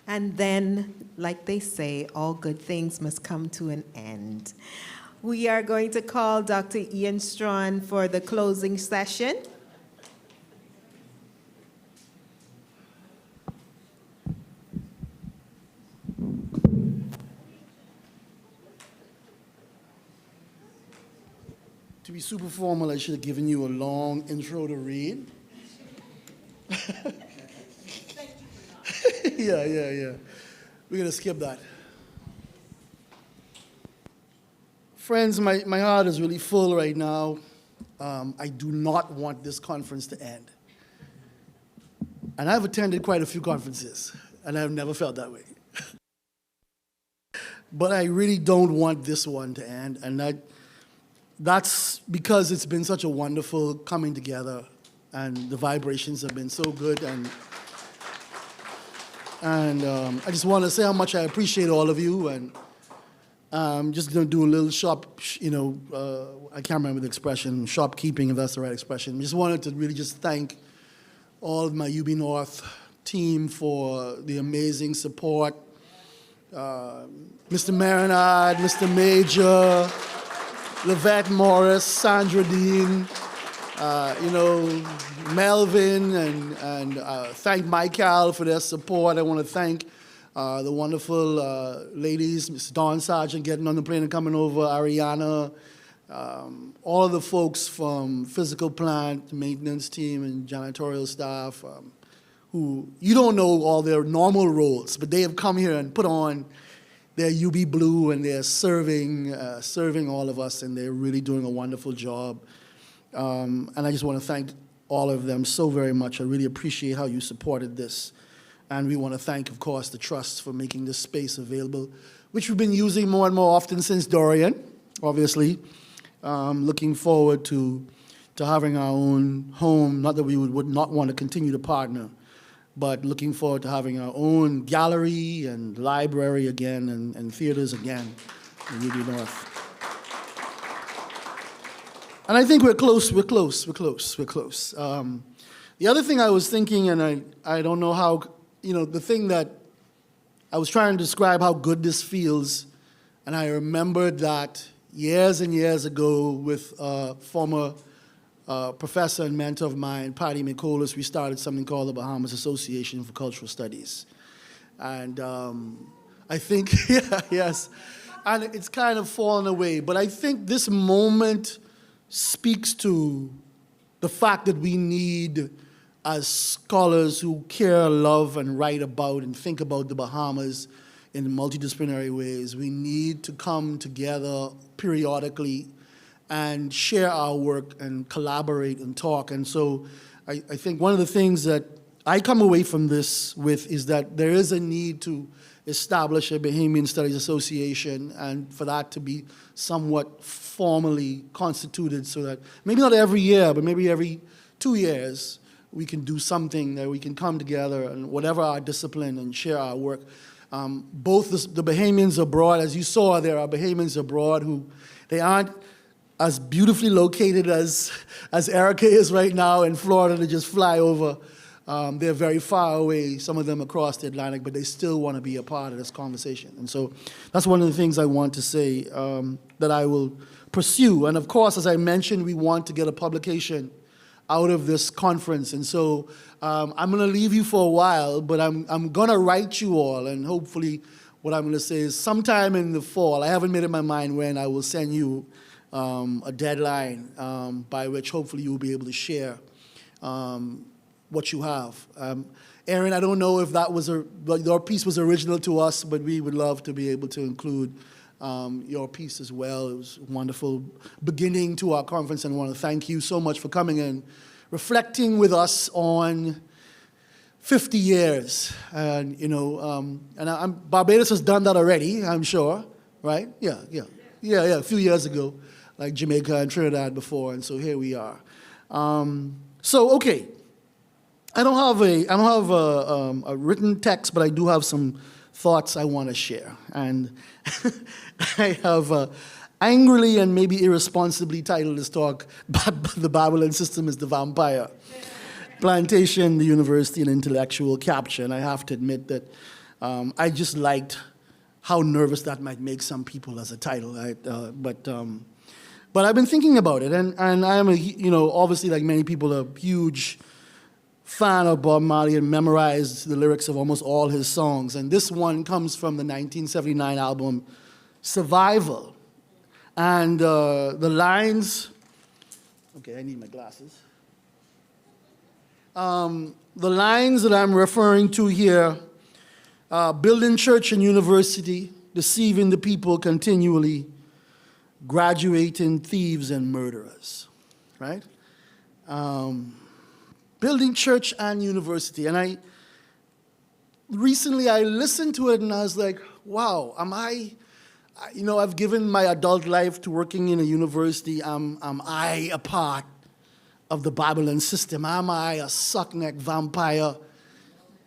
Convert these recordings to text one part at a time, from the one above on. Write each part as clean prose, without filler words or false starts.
And then, like they say, all good things must come to an end. We are going to call Dr. Ian Strawn for the closing session. To be super formal, I should have given you a long intro to read. Yeah. We're going to skip that. Friends, my heart is really full right now. I do not want this conference to end. And I've attended quite a few conferences, and I've never felt that way. But I really don't want this one to end, and that's because it's been such a wonderful coming together, and the vibrations have been so good, and I just want to say how much I appreciate all of you, and I'm just going to do a little I can't remember the expression, shopkeeping, if that's the right expression. Just wanted to really just thank all of my UB North team for the amazing support. Mr. Marinade, Mr. Major, Levette Morris, Sandra Dean, Melvin, and thank Michael for their support. I want to thank the wonderful ladies, Ms. Dawn Sargent getting on the plane and coming over, Ariana, all of the folks from physical plant, maintenance team, and janitorial staff, who you don't know all their normal roles, but they have come here and put on their UB Blue, and they're serving all of us, and they're really doing a wonderful job. And I just want to thank all of them so very much. I really appreciate how you supported this. And we want to thank, of course, the Trust for making this space available, which we've been using more and more often since Dorian, obviously. Looking forward to having our own home, not that we would not want to continue to partner, but looking forward to having our own gallery and library again and theaters again in UB North. And I think we're close. The other thing I was thinking, and I don't know how, the thing that I was trying to describe how good this feels, and I remembered that years and years ago with a former professor and mentor of mine, Patty McColas, we started something called the Bahamas Association for Cultural Studies. And I think, yes, and it's kind of fallen away, but I think this moment speaks to the fact that we need, as scholars who care, love, and write about and think about the Bahamas in multidisciplinary ways, we need to come together periodically and share our work and collaborate and talk. And so I think one of the things that I come away from this with is that there is a need to establish a Bahamian Studies Association, and for that to be somewhat formally constituted so that maybe not every year, but maybe every 2 years, we can do something that we can come together and whatever our discipline and share our work. Both the Bahamians abroad, as you saw, there are Bahamians abroad who, they aren't as beautifully located as Erica is right now in Florida to just fly over. They're very far away, some of them across the Atlantic, but they still want to be a part of this conversation. And so that's one of the things I want to say that I will pursue. And of course, as I mentioned, we want to get a publication out of this conference. And so I'm going to leave you for a while, but I'm going to write you all, and hopefully what I'm going to say is sometime in the fall, I haven't made up my mind when, I will send you a deadline by which hopefully you will be able to share what you have. Aaron, I don't know if that was your piece was original to us, but we would love to be able to include your piece as well. It was a wonderful beginning to our conference, and I want to thank you so much for coming and reflecting with us on 50 years. And, Barbados has done that already, I'm sure, right? Yeah, a few years ago, like Jamaica and Trinidad before, and so here we are. Okay. I don't have a written text, but I do have some thoughts I want to share. And I have angrily and maybe irresponsibly titled this talk, The Babylon System is the Vampire. Plantation, the University, and Intellectual Capture. And I have to admit that I just liked how nervous that might make some people as a title. But I've been thinking about it, and I am obviously like many people, a huge fan of Bob Marley and memorized the lyrics of almost all his songs. And this one comes from the 1979 album Survival. And the lines, okay, I need my glasses. The lines that I'm referring to here, building church and university, deceiving the people continually, graduating thieves and murderers, right? Building church and university. And recently I listened to it and I was like, wow, I've given my adult life to working in a university. Am I a part of the Babylon system? Am I a suck-neck vampire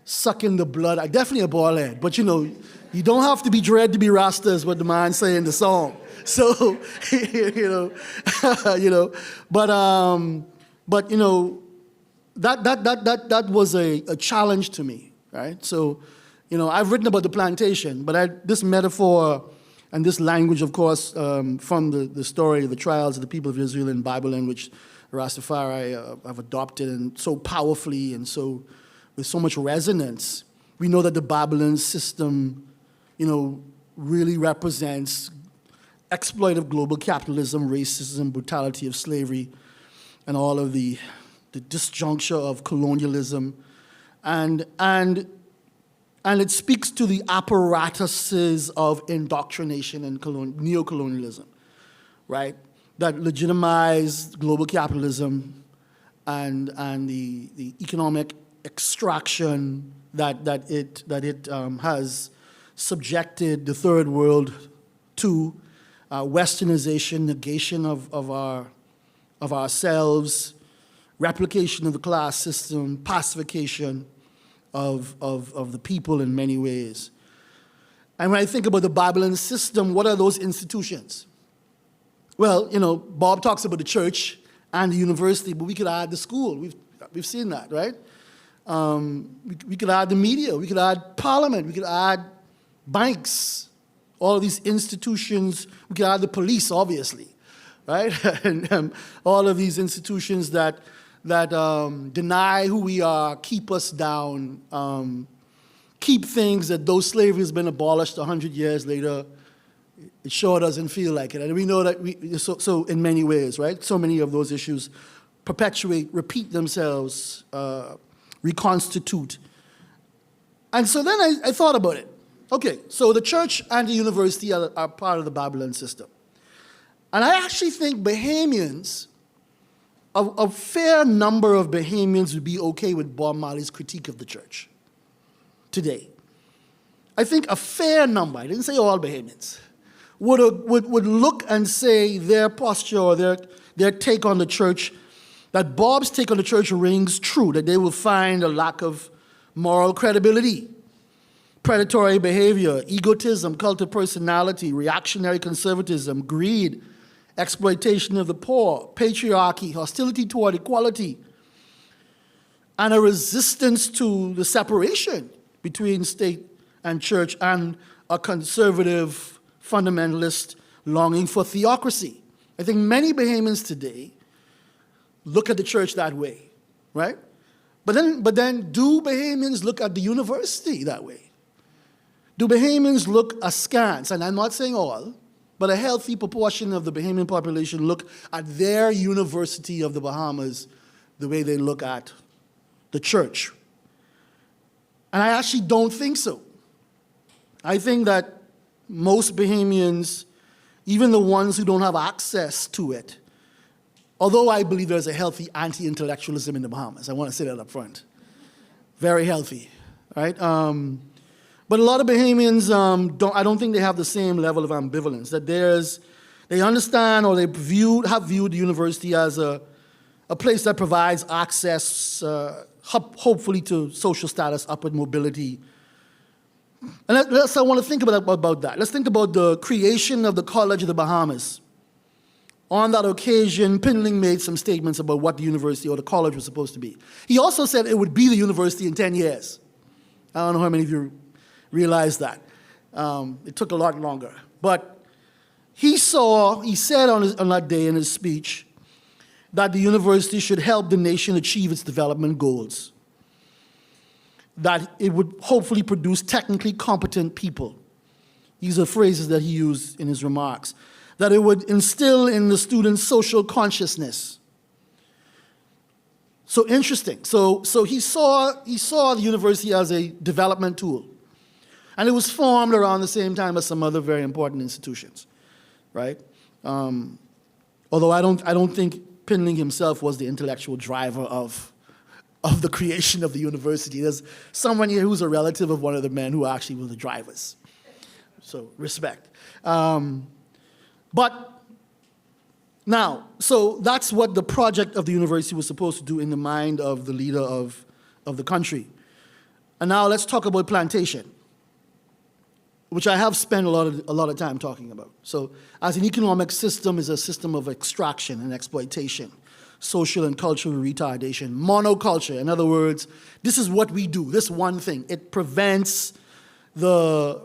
sucking the blood? I'm definitely a bald head, but you don't have to be dread to be Rasta, is what the man say in the song. So, that was a challenge to me, right? So, I've written about the plantation, but this metaphor and this language, of course, from the story, the trials of the people of Israel in Babylon, which Rastafari have adopted and so powerfully and so with so much resonance. We know that the Babylon system, really represents exploitive global capitalism, racism, brutality of slavery, and all of the disjuncture of colonialism. And it speaks to the apparatuses of indoctrination and neocolonialism, right? That legitimize global capitalism and the economic extraction that it has subjected the third world to, westernization, negation of ourselves, replication of the class system, pacification of the people in many ways. And when I think about the Babylon system, what are those institutions? Well, Bob talks about the church and the university, but we could add the school. We've seen that, right? We could add the media. We could add parliament. We could add banks. All of these institutions. We could add the police, obviously, right? and all of these institutions that deny who we are, keep us down, keep things that though slavery has been abolished 100 years later, it sure doesn't feel like it. And we know that so in many ways, right? So many of those issues perpetuate, repeat themselves, reconstitute. And so then I thought about it. Okay, so the church and the university are part of the Babylon system. And I actually think Bahamians, a fair number of Bahamians would be okay with Bob Marley's critique of the church today. I think a fair number, I didn't say all Bahamians, would look and say their posture or their take on the church, that Bob's take on the church rings true, that they will find a lack of moral credibility, predatory behavior, egotism, cult of personality, reactionary conservatism, greed, exploitation of the poor, patriarchy, hostility toward equality, and a resistance to the separation between state and church, and a conservative fundamentalist longing for theocracy. I think many Bahamians today look at the church that way, right? But then do Bahamians look at the university that way? Do Bahamians look askance, and I'm not saying all, but a healthy proportion of the Bahamian population look at their University of the Bahamas the way they look at the church? And I actually don't think so. I think that most Bahamians, even the ones who don't have access to it, although I believe there's a healthy anti-intellectualism in the Bahamas, I want to say that up front. Very healthy, right? But a lot of Bahamians, I don't think they have the same level of ambivalence, that they understand or they have viewed the university as a place that provides access, hopefully to social status, upward mobility. And I want to think about that. Let's think about the creation of the College of the Bahamas. On that occasion, Pinling made some statements about what the university or the college was supposed to be. He also said it would be the university in 10 years. I don't know how many of you realize that. It took a lot longer. But he said on that day in his speech that the university should help the nation achieve its development goals, that it would hopefully produce technically competent people. These are phrases that he used in his remarks. That it would instill in the students social consciousness. So interesting. So he saw the university as a development tool. And it was formed around the same time as some other very important institutions, right? Although I don't think Pinling himself was the intellectual driver of the creation of the university. There's someone here who's a relative of one of the men who actually were the drivers. So respect. But now, so that's what the project of the university was supposed to do in the mind of the leader of the country. And now let's talk about plantation, which I have spent a lot of time talking about. So as an economic system is a system of extraction and exploitation, social and cultural retardation, monoculture. In other words, this is what we do, this one thing. It prevents the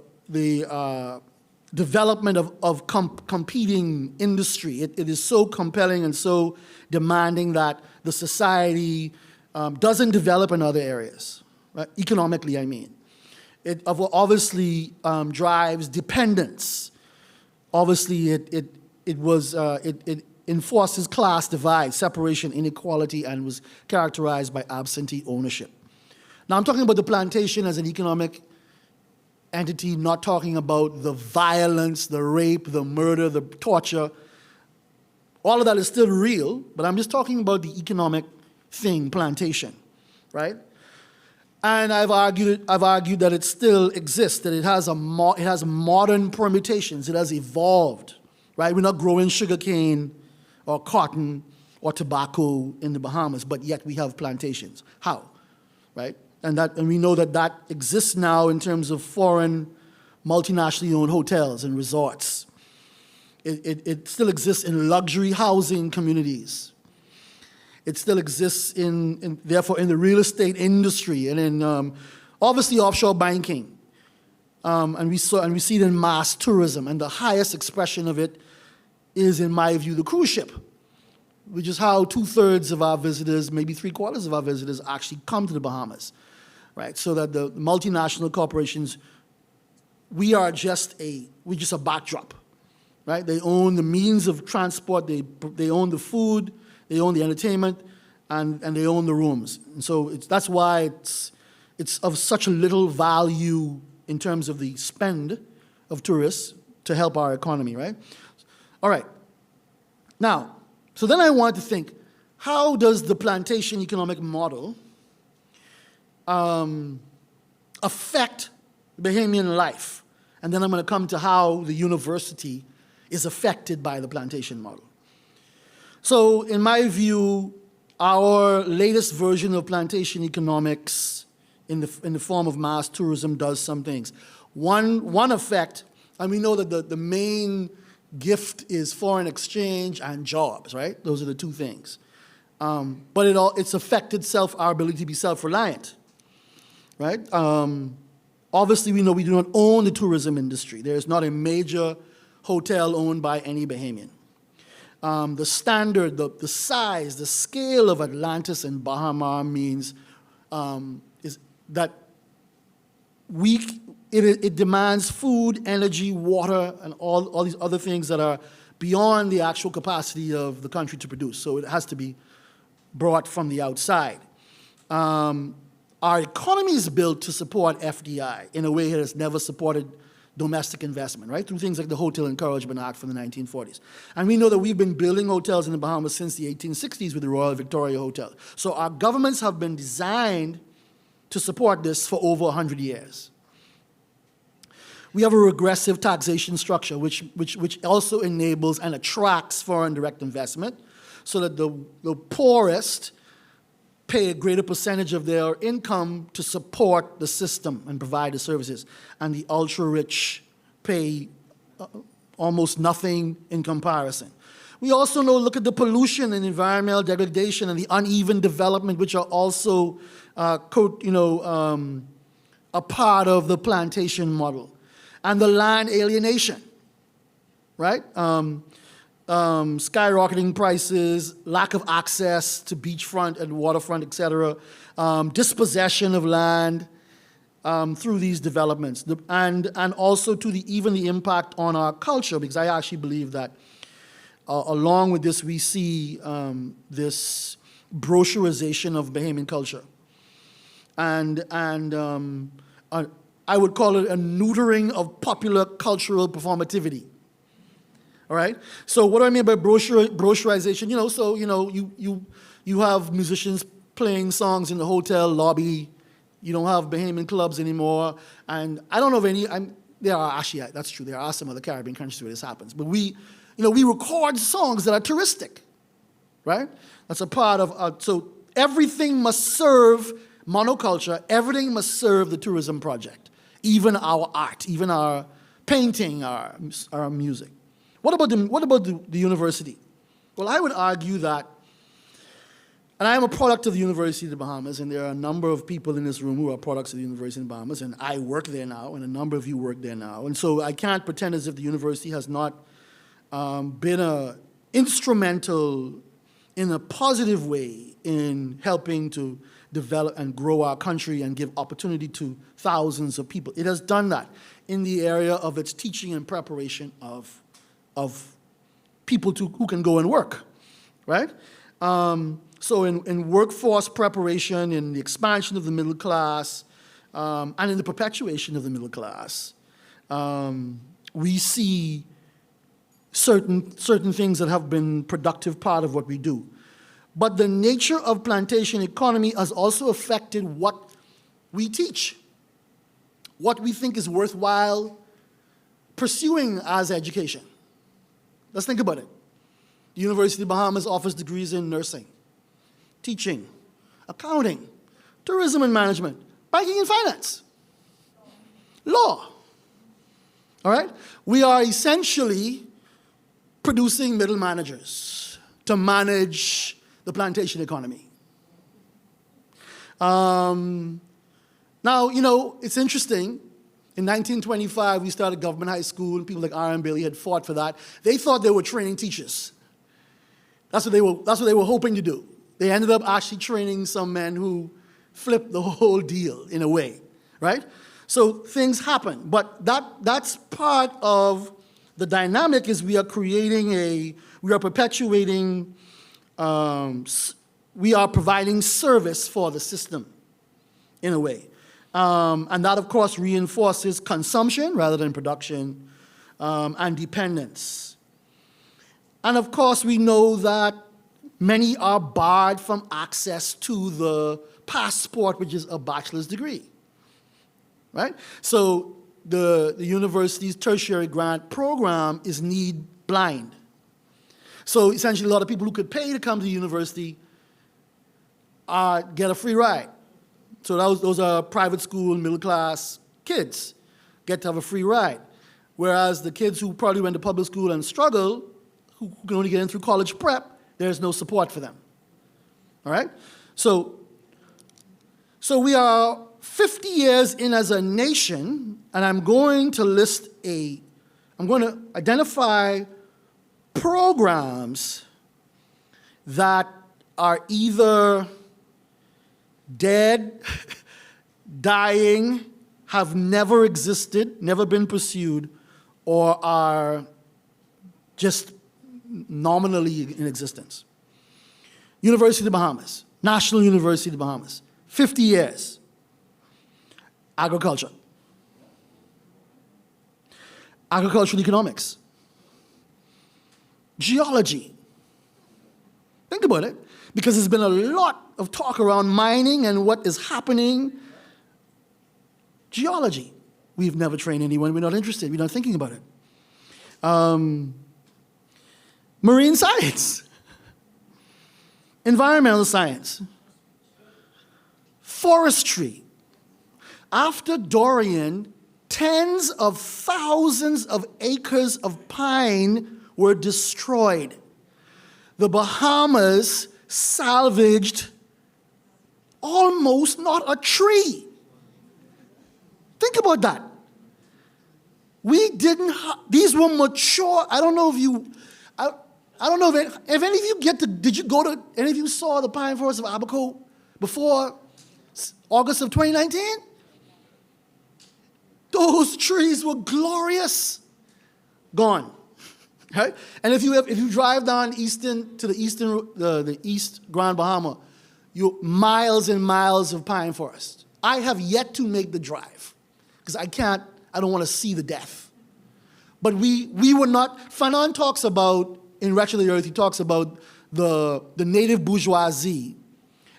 development of competing industry. It is so compelling and so demanding that the society doesn't develop in other areas, right? Economically, I mean. It obviously drives dependence. Obviously, it enforces class divide, separation, inequality, and was characterized by absentee ownership. Now, I'm talking about the plantation as an economic entity, not talking about the violence, the rape, the murder, the torture. All of that is still real, but I'm just talking about the economic thing, plantation, right? And I've argued that it still exists, that it has modern permutations, it has evolved, right? We're not growing sugarcane or cotton or tobacco in the Bahamas, but yet we have plantations. How, right? And we know that exists now in terms of foreign, multinationally owned hotels and resorts. It still exists in luxury housing communities. It still exists therefore in the real estate industry and in obviously offshore banking. And we see it in mass tourism, and the highest expression of it is, in my view, the cruise ship, which is how 2/3 of our visitors, maybe 3/4 of our visitors actually come to the Bahamas, right? So that the multinational corporations, we're just a backdrop, right? They own the means of transport, they own the food, they own the entertainment, and they own the rooms. And so that's why it's of such a little value in terms of the spend of tourists to help our economy, right? All right. Now, so then I want to think, how does the plantation economic model affect Bahamian life? And then I'm going to come to how the university is affected by the plantation model. So in my view, our latest version of plantation economics in the form of mass tourism does some things. One effect, and we know that the main gift is foreign exchange and jobs, right? Those are the two things. But it's affected our ability to be self-reliant, right? Obviously, we know we do not own the tourism industry. There is not a major hotel owned by any Bahamian. The standard, the size, the scale of Atlantis and Bahama means is that it demands food, energy, water, and all these other things that are beyond the actual capacity of the country to produce. So it has to be brought from the outside. Our economy is built to support FDI in a way it has never supported domestic investment, right? Through things like the Hotel Encouragement Act from the 1940s. And we know that we've been building hotels in the Bahamas since the 1860s with the Royal Victoria Hotel. So our governments have been designed to support this for over 100 years. We have a regressive taxation structure which also enables and attracts foreign direct investment so that the poorest pay a greater percentage of their income to support the system and provide the services, and the ultra-rich pay almost nothing in comparison. We also know, look at the pollution and environmental degradation and the uneven development, which are also a part of the plantation model, and the land alienation, right? Skyrocketing prices, lack of access to beachfront and waterfront, et cetera, dispossession of land through these developments, and also to even the impact on our culture, because I actually believe that along with this, we see this brochurization of Bahamian culture. And I would call it a neutering of popular cultural performativity. All right? So what do I mean by brochurization? You have musicians playing songs in the hotel lobby. You don't have Bahamian clubs anymore. And I don't know of any, that's true, there are some other Caribbean countries where this happens. But we record songs that are touristic, right? That's a part of, so everything must serve monoculture, everything must serve the tourism project, even our art, even our painting, our music. What about the university? Well, I would argue that, and I am a product of the University of the Bahamas, and there are a number of people in this room who are products of the University of the Bahamas, and I work there now, and a number of you work there now. And so I can't pretend as if the university has not been instrumental in a positive way in helping to develop and grow our country and give opportunity to thousands of people. It has done that in the area of its teaching and preparation of people who can go and work, right? So in workforce preparation, in the expansion of the middle class, and in the perpetuation of the middle class, we see certain things that have been productive part of what we do. But the nature of plantation economy has also affected what we teach, what we think is worthwhile pursuing as education. Let's think about it. The University of the Bahamas offers degrees in nursing, teaching, accounting, tourism and management, banking and finance, law. All right? We are essentially producing middle managers to manage the plantation economy. Now, it's interesting. In 1925, we started government high school, and people like R.M. Bailey had fought for that. They thought they were training teachers. That's what they were hoping to do. They ended up actually training some men who flipped the whole deal in a way, right? So things happen, but that's part of the dynamic. Is we are perpetuating, we are providing service for the system in a way. And that, of course, reinforces consumption rather than production, and dependence. And, of course, we know that many are barred from access to the passport, which is a bachelor's degree, right? So the university's tertiary grant program is need blind. So essentially, a lot of people who could pay to come to the university get a free ride. So those are private school, middle class kids get to have a free ride. Whereas the kids who probably went to public school and struggle, who can only get in through college prep, there's no support for them. All right? So we are 50 years in as a nation, and I'm going to identify programs that are either dead, dying, have never existed, never been pursued, or are just nominally in existence. University of the Bahamas, National University of the Bahamas, 50 years. Agriculture. Agricultural economics. Geology. Think about it, because there's been a lot of talk around mining and what is happening. Geology. We've never trained anyone. We're not interested. We're not thinking about it. Marine science. Environmental science. Forestry. After Dorian, tens of thousands of acres of pine were destroyed. The Bahamas salvaged almost not a tree. Think about that. We didn't, these were mature. I don't know if you, I don't know if any of you did you go to, any of you saw the pine forest of Abaco before August of 2019? Those trees were glorious. Gone. Right? And if you drive down the East Grand Bahama, you miles and miles of pine forest. I have yet to make the drive because I don't want to see the death. But we were not, Fanon talks about, in Wretched of the Earth, he talks about the native bourgeoisie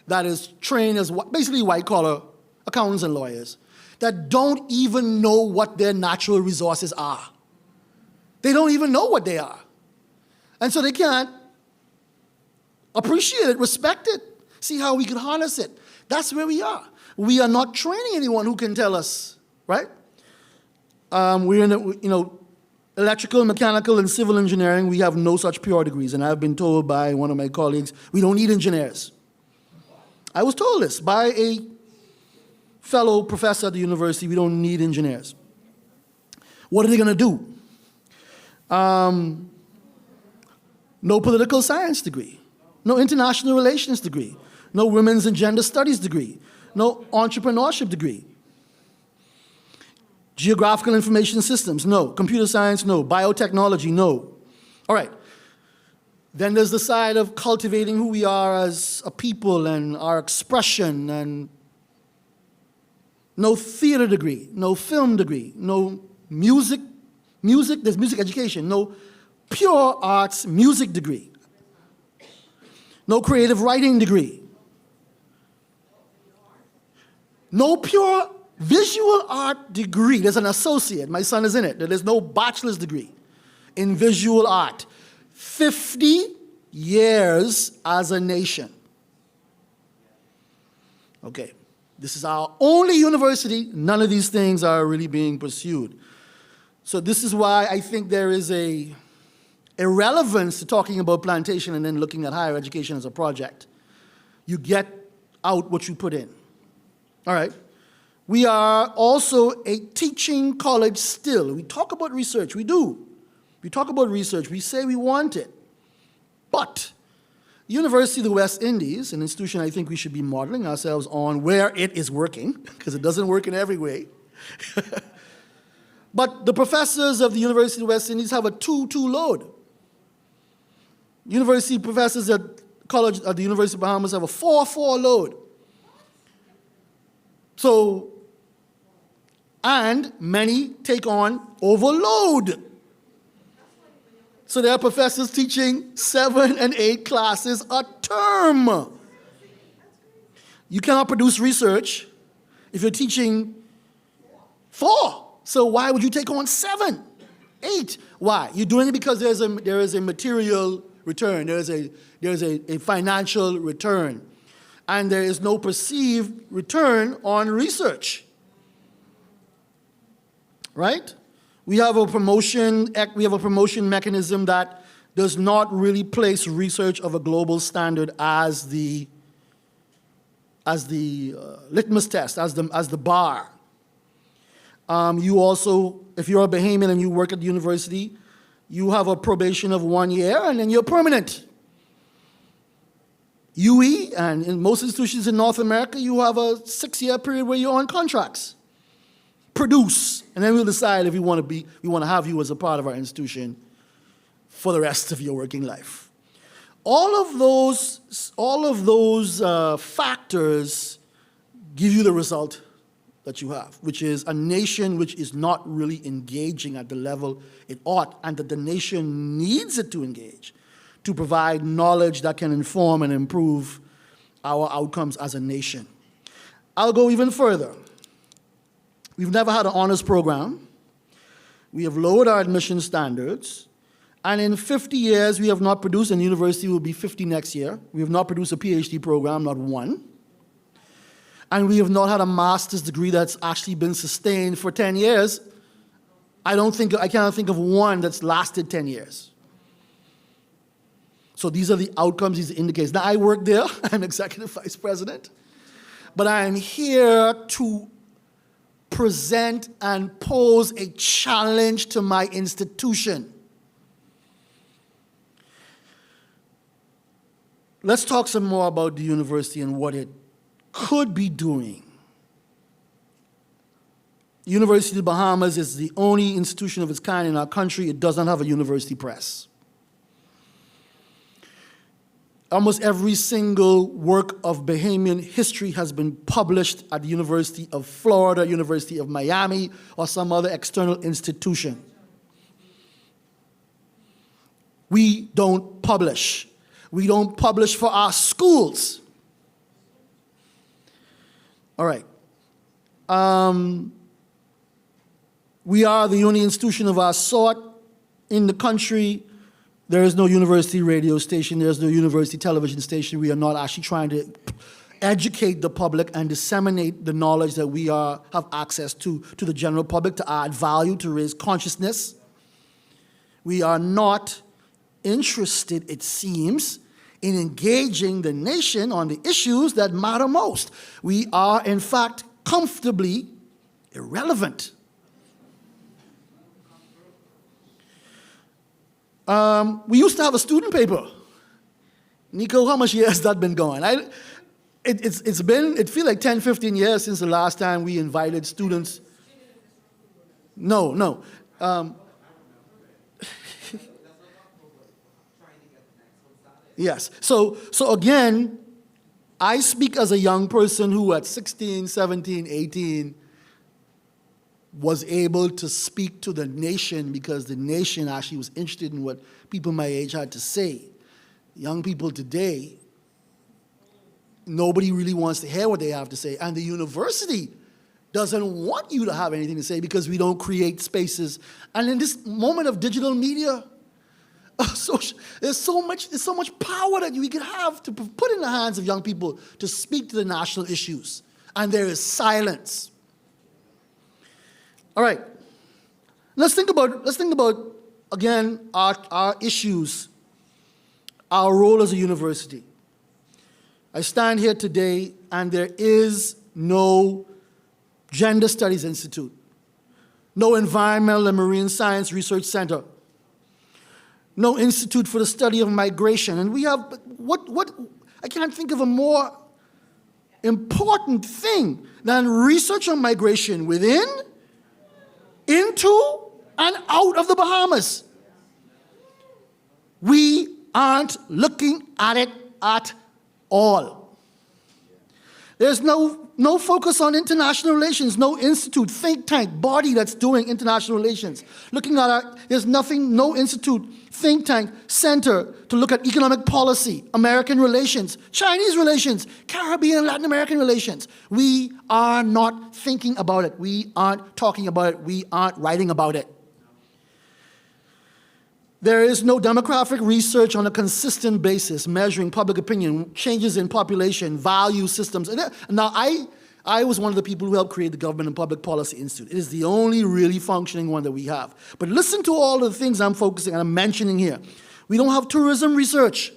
that is trained as basically white-collar accountants and lawyers that don't even know what their natural resources are. They don't even know what they are. And so they can't appreciate it, respect it, see how we can harness it. That's where we are. We are not training anyone who can tell us, right? We're in electrical, mechanical, and civil engineering. We have no such pure degrees. And I've been told by one of my colleagues, we don't need engineers. I was told this by a fellow professor at the university, we don't need engineers. What are they going to do? No political science degree, no international relations degree, no women's and gender studies degree, no entrepreneurship degree. Geographical information systems, no. Computer science, no. Biotechnology, no. All right. Then there's the side of cultivating who we are as a people and our expression, and no theater degree, no film degree, no music, there's music education, no pure arts music degree, no creative writing degree, no pure visual art degree. There's an associate, my son is in it. There's no bachelor's degree in visual art. 50 years as a nation. Okay, this is our only university. None of these things are really being pursued. So this is why I think there is a relevance to talking about plantation and then looking at higher education as a project. You get out what you put in. All right. We are also a teaching college still. We talk about research. We do. We talk about research. We say we want it. But University of the West Indies, an institution I think we should be modeling ourselves on where it is working, because it doesn't work in every way. But the professors of the University of the West Indies have a 2-2 load. University professors at the University of Bahamas have a 4-4 load. So, and many take on overload. So there are professors teaching 7 and 8 classes a term. You cannot produce research if you're teaching 4. So why would you take on 7, 8? Why? You're doing it because there is a material return. There is a financial return. And there is no perceived return on research. Right? We have a promotion mechanism that does not really place research of a global standard as the litmus test, as the bar. You also, if you're a Bahamian and you work at the university, you have a probation of 1 year and then you're permanent. UE and in most institutions in North America, you have a 6-year period where you're on contracts. Produce, and then we'll decide if we want to have you as a part of our institution for the rest of your working life. All of those factors give you the result that you have, which is a nation which is not really engaging at the level it ought, and that the nation needs it to engage, to provide knowledge that can inform and improve our outcomes as a nation. I'll go even further. We've never had an honors program. We have lowered our admission standards. And in 50 years, we have not produced, and the university will be 50 next year, we have not produced a PhD program, not one. And we have not had a master's degree that's actually been sustained for 10 years. I cannot think of one that's lasted 10 years. So these are the outcomes, these are the indicators. Now, I work there. I'm executive vice president. But I am here to present and pose a challenge to my institution. Let's talk some more about the university and what it could be doing. University of the Bahamas is the only institution of its kind in our country. It does not have a university press. Almost every single work of Bahamian history has been published at the University of Florida, University of Miami, or some other external institution. We don't publish. We don't publish for our schools. All right. We are the only institution of our sort in the country. There is no university radio station. There is no university television station. We are not actually trying to educate the public and disseminate the knowledge that we have access to the general public, to add value, to raise consciousness. We are not interested, it seems, in engaging the nation on the issues that matter most. We are, in fact, comfortably irrelevant. We used to have a student paper. Nico, how much years has that been going? It feels like 10, 15 years since the last time we invited students. No. Yes. So again, I speak as a young person who at 16, 17, 18 was able to speak to the nation because the nation actually was interested in what people my age had to say. Young people today, nobody really wants to hear what they have to say, and the university doesn't want you to have anything to say because we don't create spaces. And in this moment of digital media, there's so much power that we could have to put in the hands of young people to speak to the national issues, and there is silence. All right, let's think about again our issues, our role as a university. I stand here today, and there is no Gender Studies Institute, no Environmental and Marine Science Research Center, no Institute for the Study of Migration, and we have I can't think of a more important thing than research on migration within, into, and out of the Bahamas. We aren't looking at it at all. There's no focus on international relations, no institute, think tank, body that's doing international relations. Looking at there's nothing, no institute, think tank, center to look at economic policy, American relations, Chinese relations, Caribbean and Latin American relations. We are not thinking about it. We aren't talking about it. We aren't writing about it. There is no demographic research on a consistent basis measuring public opinion, changes in population, value systems. Now, I was one of the people who helped create the Government and Public Policy Institute. It is the only really functioning one that we have. But listen to all the things I'm focusing and I'm mentioning here. We don't have tourism research.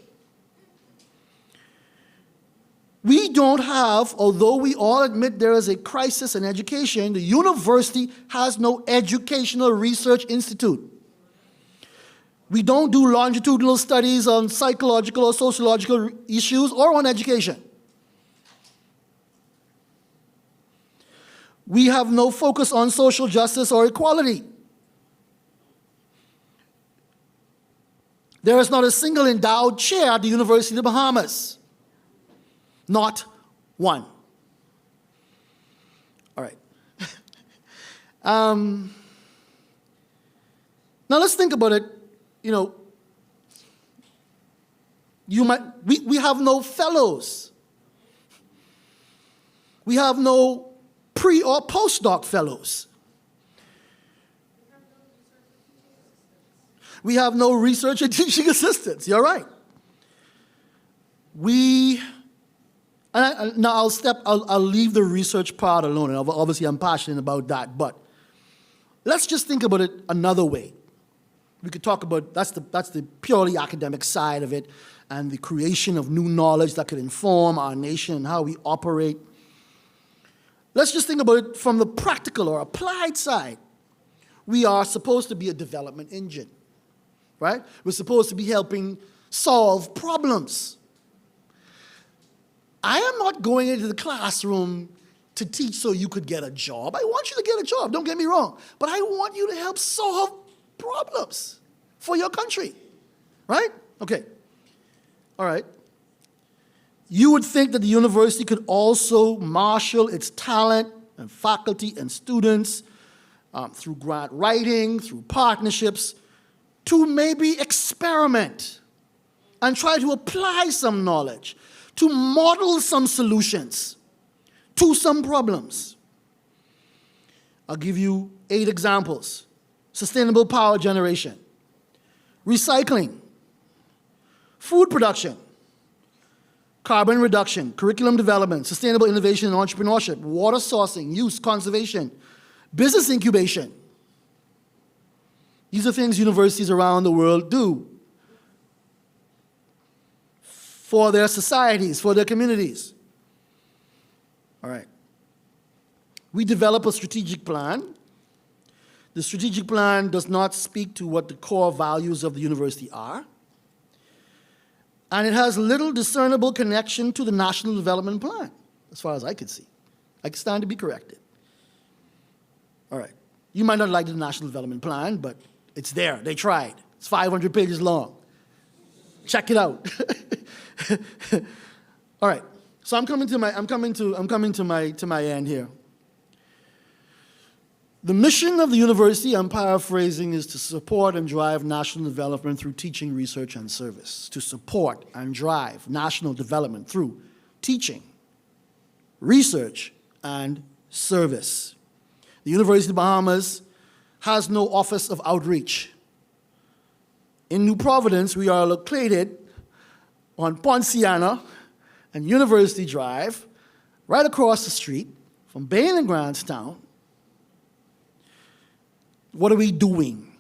We don't have, although we all admit there is a crisis in education, the university has no educational research institute. We don't do longitudinal studies on psychological or sociological issues or on education. We have no focus on social justice or equality. There is not a single endowed chair at the University of the Bahamas. Not one. All right. Now let's think about it. You know, we have no fellows. We have no pre or postdoc fellows. We have no research and teaching assistants. You're right. I'll leave the research part alone, and obviously I'm passionate about that, but let's just think about it another way. We could talk about, that's the purely academic side of it, and the creation of new knowledge that could inform our nation and how we operate. let's just think about it from the practical or applied side. We are supposed to be a development engine, right? We're supposed to be helping solve problems. I am not going into the classroom to teach so you could get a job. I want you to get a job, don't get me wrong. But I want you to help solve problems for your country, right? Okay, all right. You would think that the university could also marshal its talent and faculty and students through grant writing, through partnerships, to maybe experiment and try to apply some knowledge, to model some solutions to some problems. I'll give you 8 examples. Sustainable power generation, recycling, food production, carbon reduction, curriculum development, sustainable innovation and entrepreneurship, water sourcing, use, conservation, business incubation. These are things universities around the world do for their societies, for their communities. All right. We develop a strategic plan. The strategic plan does not speak to what the core values of the university are. And it has little discernible connection to the National Development Plan, as far as I can see. I can stand to be corrected. All right. You might not like the National Development Plan, but it's there. They tried. It's 500 pages long. Check it out. All right. So I'm coming to my end here. The mission of the university, I'm paraphrasing, is to support and drive national development through teaching, research, and service. To support and drive national development through teaching, research, and service. The University of the Bahamas has no office of outreach. In New Providence, we are located on Ponciana and University Drive, right across the street from Bain and Grantstown. What are we doing?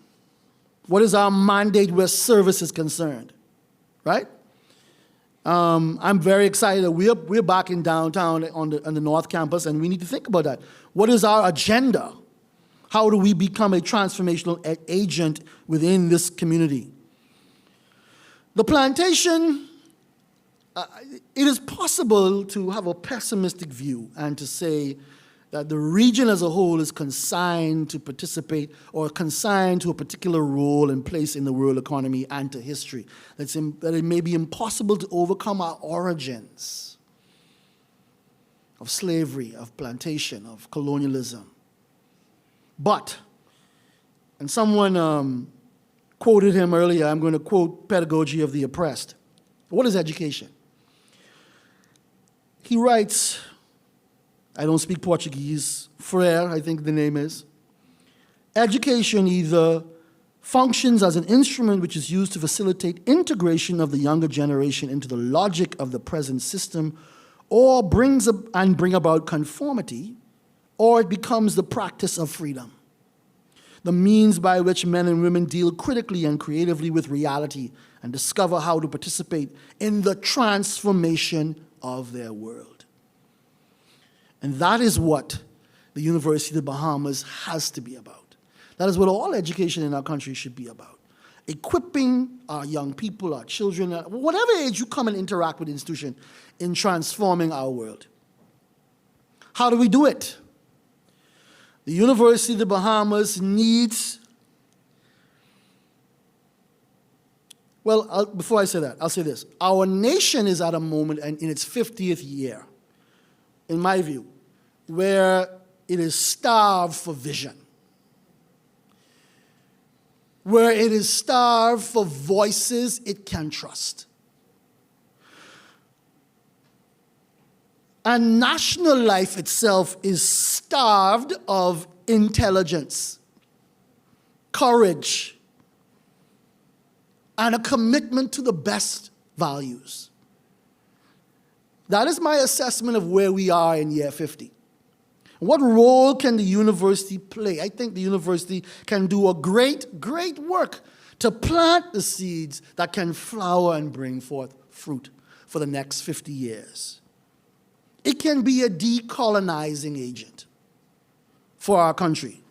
What is our mandate where service is concerned, right? I'm very excited that we're back in downtown on the North Campus, and we need to think about that. What is our agenda? How do we become a transformational agent within this community? The plantation, it is possible to have a pessimistic view and to say that the region as a whole is consigned to participate or consigned to a particular role and place in the world economy and to history. That it may be impossible to overcome our origins of slavery, of plantation, of colonialism. But, and someone quoted him earlier, I'm going to quote Pedagogy of the Oppressed. What is education? He writes, I don't speak Portuguese, Freire, I think the name is. Education either functions as an instrument which is used to facilitate integration of the younger generation into the logic of the present system, or bring about conformity, or it becomes the practice of freedom, the means by which men and women deal critically and creatively with reality and discover how to participate in the transformation of their world. And that is what the University of the Bahamas has to be about. That is what all education in our country should be about. Equipping our young people, our children, whatever age you come and interact with the institution, in transforming our world. How do we do it? The University of the Bahamas needs, well, before I say that, I'll say this. Our nation is at a moment in its 50th year, in my view, where it is starved for vision, where it is starved for voices it can trust. And national life itself is starved of intelligence, courage, and a commitment to the best values. That is my assessment of where we are in year 50. What role can the university play? I think the university can do a great, great work to plant the seeds that can flower and bring forth fruit for the next 50 years. It can be a decolonizing agent for our country.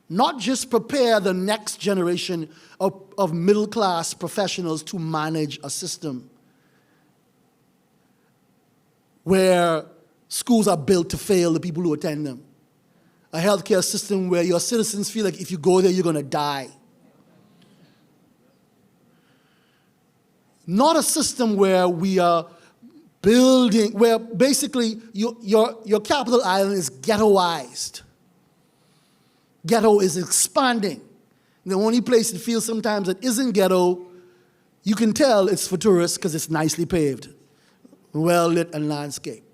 Not just prepare the next generation of middle-class professionals to manage a system where schools are built to fail the people who attend them. A healthcare system where your citizens feel like if you go there, you're going to die. Not a system where we are building, where basically your capital island is ghettoized. Ghetto is expanding. The only place it feels sometimes that isn't ghetto, you can tell it's for tourists because it's nicely paved, well-lit and landscaped.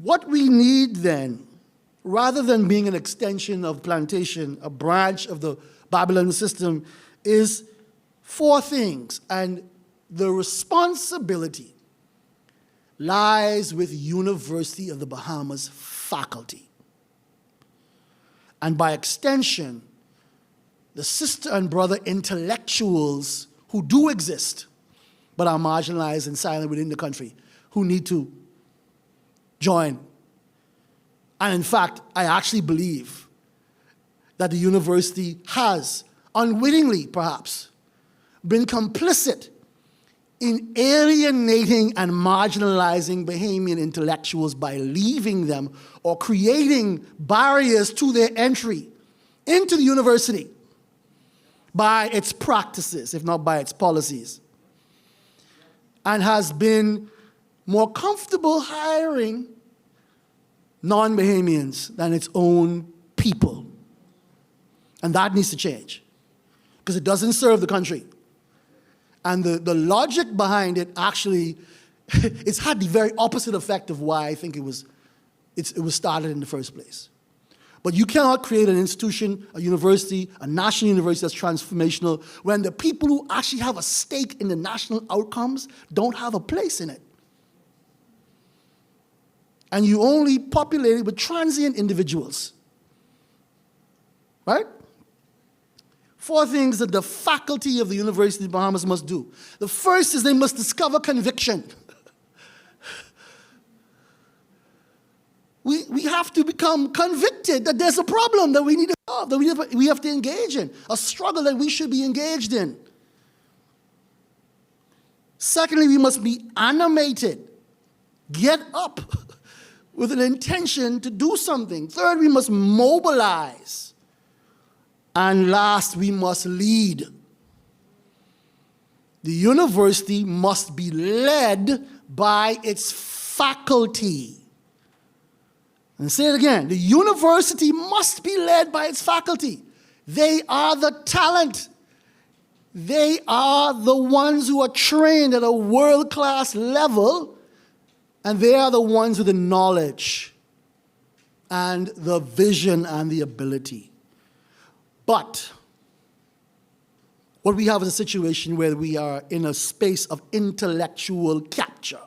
What we need then, rather than being an extension of plantation, a branch of the Babylon system, is four things. And the responsibility lies with University of the Bahamas faculty. And by extension, the sister and brother intellectuals who do exist, but are marginalized and silent within the country, who need to join. And in fact, I actually believe that the university has, unwittingly perhaps, been complicit in alienating and marginalizing Bahamian intellectuals by leaving them or creating barriers to their entry into the university by its practices, if not by its policies, and has been more comfortable hiring non-Bahamians than its own people. And that needs to change because it doesn't serve the country. And the logic behind it actually, it's had the very opposite effect of why I think it was started in the first place. But you cannot create an institution, a university, a national university that's transformational when the people who actually have a stake in the national outcomes don't have a place in it. And you only populate it with transient individuals. Right? Four things that the faculty of the University of the Bahamas must do. The first is they must discover conviction. We have to become convicted that there's a problem that we need to solve, that we have to engage in, a struggle that we should be engaged in. Secondly, we must be animated. Get up with an intention to do something. Third, we must mobilize. And last, we must lead. The university must be led by its faculty. And say it again, the university must be led by its faculty. They are the talent. They are the ones who are trained at a world-class level, and they are the ones with the knowledge and the vision and the ability. But what we have is a situation where we are in a space of intellectual capture,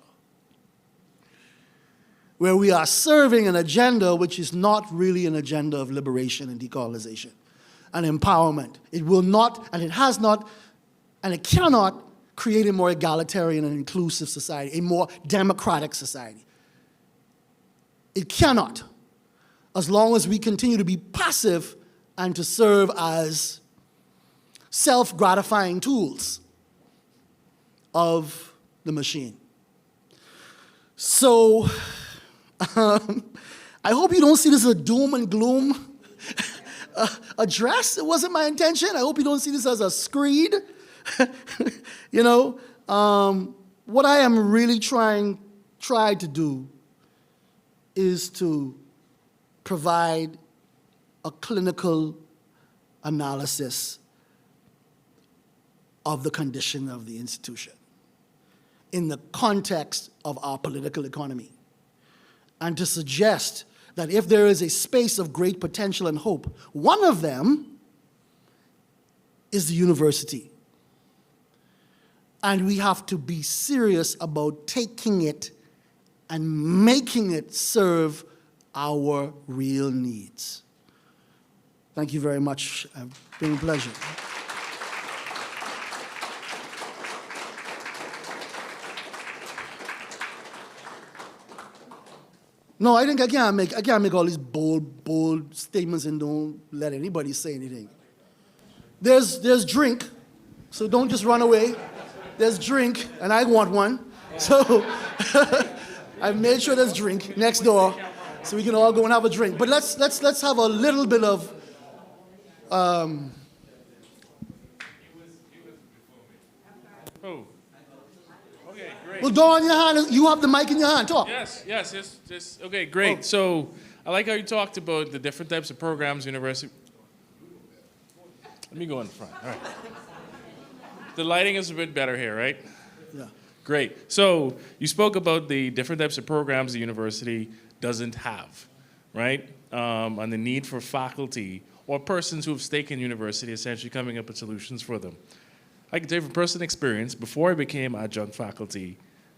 where we are serving an agenda which is not really an agenda of liberation and decolonization and empowerment. It will not, and it has not, and it cannot create a more egalitarian and inclusive society, a more democratic society. It cannot, as long as we continue to be passive and to serve as self-gratifying tools of the machine. So, I hope you don't see this as a doom and gloom address. It wasn't my intention. I hope you don't see this as a screed. You know, what I am really trying to do is to provide a clinical analysis of the condition of the institution in the context of our political economy, and to suggest that if there is a space of great potential and hope, one of them is the university. And we have to be serious about taking it and making it serve our real needs. Thank you very much. It's been a pleasure. No, I think I can't make all these bold statements and don't let anybody say anything. There's drink, so don't just run away. There's drink, and I want one. So I've made sure there's drink next door, so we can all go and have a drink. But let's have a little bit of. Oh. Okay, great. Well, Dawn, your hand. You have the mic in your hand. Talk. Yes. Okay, great. So I like how you talked about the different types of programs, university. Let me go in front. All right. The lighting is a bit better here, right? Yeah. Great. So you spoke about the different types of programs the university doesn't have, right? And the need for faculty or persons who have stake in university essentially coming up with solutions for them. I can tell you from personal experience, before I became adjunct faculty,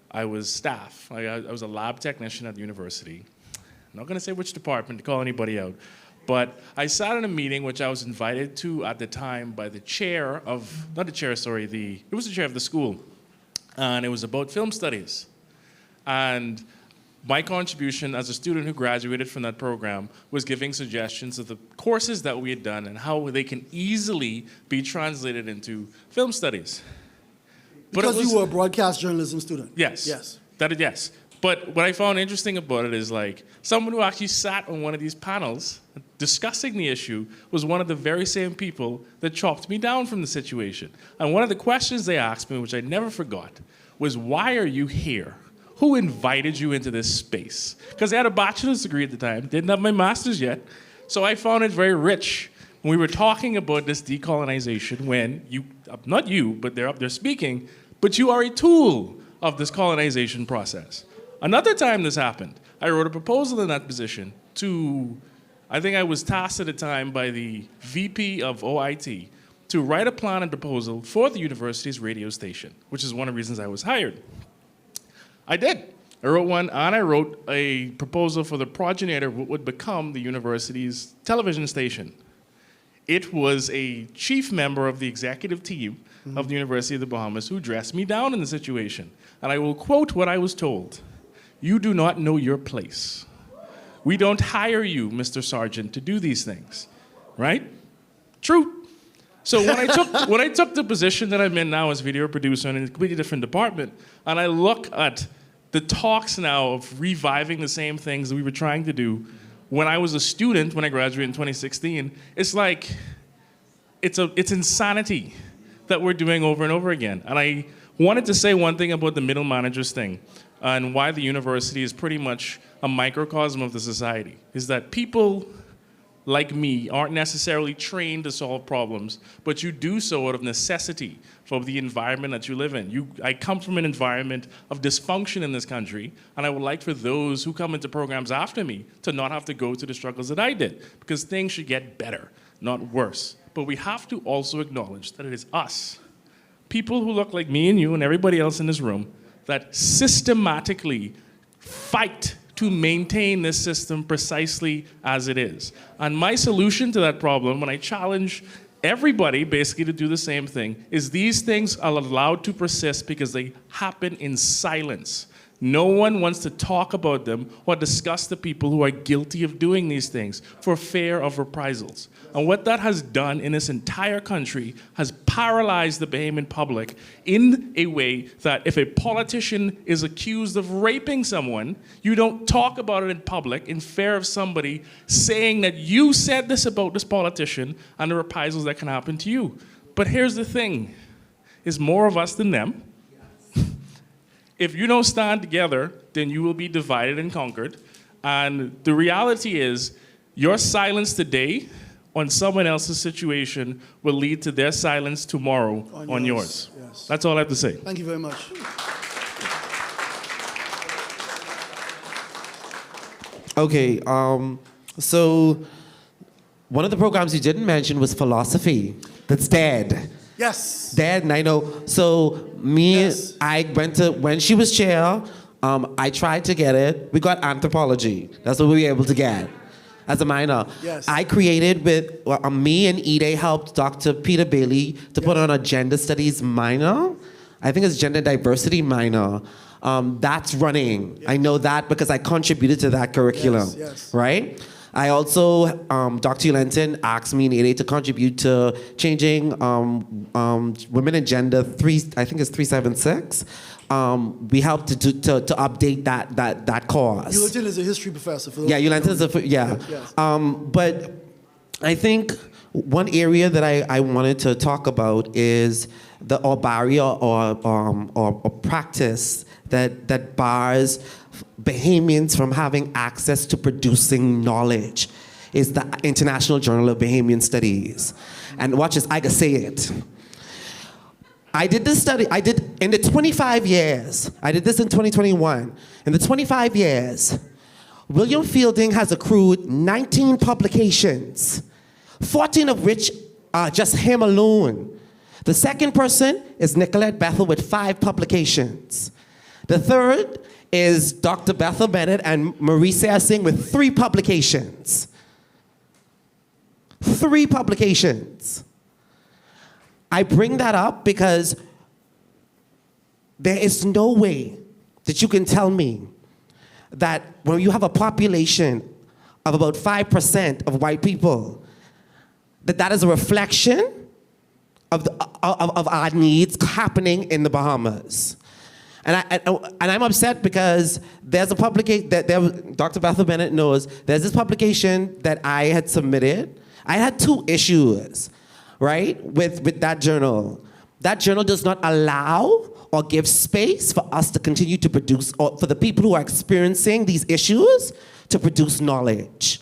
I was staff. I was a lab technician at the university. I'm not going to say which department to call anybody out, but I sat in a meeting which I was invited to at the time by the chair of, not the chair, sorry, it was the chair of the school, and it was about film studies. And my contribution as a student who graduated from that program was giving suggestions of the courses that we had done and how they can easily be translated into film studies. Because you were a broadcast journalism student. Yes. Yes. Yes. But what I found interesting about it is like someone who actually sat on one of these panels discussing the issue was one of the very same people that chopped me down from the situation. And one of the questions they asked me, which I never forgot, was, why are you here? Who invited you into this space? Because I had a bachelor's degree at the time, didn't have my master's yet. So I found it very rich when we were talking about this decolonization when you, not you, but they're up there speaking, but you are a tool of this colonization process. Another time this happened, I wrote a proposal in that position to, I think I was tasked at the time by the VP of OIT to write a plan and proposal for the university's radio station, which is one of the reasons I was hired. I did. I wrote one, and I wrote a proposal for the progenitor of what would become the university's television station. It was a chief member of the executive team of the University of the Bahamas who dressed me down in the situation. And I will quote what I was told. "You do not know your place. We don't hire you, Mr. Sergeant, to do these things." Right? True. So when I took the position that I'm in now as video producer in a completely different department, and I look at the talks now of reviving the same things that we were trying to do when I was a student, when I graduated in 2016, it's like, it's insanity that we're doing over and over again. And I wanted to say one thing about the middle managers thing and why the university is pretty much a microcosm of the society, is that people like me aren't necessarily trained to solve problems, but you do so out of necessity for the environment that you live in. I come from an environment of dysfunction in this country, and I would like for those who come into programs after me to not have to go through the struggles that I did, because things should get better, not worse. But we have to also acknowledge that it is us, people who look like me and you and everybody else in this room, that systematically fight to maintain this system precisely as it is. And my solution to that problem, when I challenge everybody basically to do the same thing, is these things are allowed to persist because they happen in silence. No one wants to talk about them or discuss the people who are guilty of doing these things for fear of reprisals. And what that has done in this entire country has paralyzed the Bahamian public in a way that if a politician is accused of raping someone, you don't talk about it in public in fear of somebody saying that you said this about this politician and the reprisals that can happen to you. But here's the thing, is more of us than them. If you don't stand together, then you will be divided and conquered. And the reality is, your silence today on someone else's situation will lead to their silence tomorrow on yours. Yes. That's all I have to say. Thank you very much. Okay, so one of the programs you didn't mention was philosophy. That's dead. Yes. Dead, and I know. So me, Yes. I went to, when she was chair, I tried to get it. We got anthropology. That's what we were able to get as a minor. Yes. I created with, me and Ide helped Dr. Peter Bailey to put on a gender studies minor. I think it's gender diversity minor. That's running. I know that because I contributed to that curriculum, Yes. right? I also, Dr. Ulenton asked me in 88 to contribute to changing Women and Gender 376. We helped to update that cause. Ulenton is a history professor. For those Yeah, who Ulenton is a, yeah. Yes. But I think one area that I wanted to talk about is the barrier or practice that bars Bahamians from having access to producing knowledge is the International Journal of Bahamian Studies. And watch this, I can say it. I did this study, in the 25 years, I did this in 2021. In the 25 years, William Fielding has accrued 19 publications, 14 of which are just him alone. The second person is Nicolette Bethel with 5 publications. The third is Dr. Bethel Bennett and Marie Sayre Singh with 3 publications. 3 publications. I bring that up because there is no way that you can tell me that when you have a population of about 5% of white people, that is a reflection of our needs happening in the Bahamas. And I'm upset because there's a publication that Dr. Bethel Bennett knows, there's this publication that I had submitted. I had 2 issues, right, with that journal. That journal does not allow or give space for us to continue to produce, or for the people who are experiencing these issues to produce knowledge.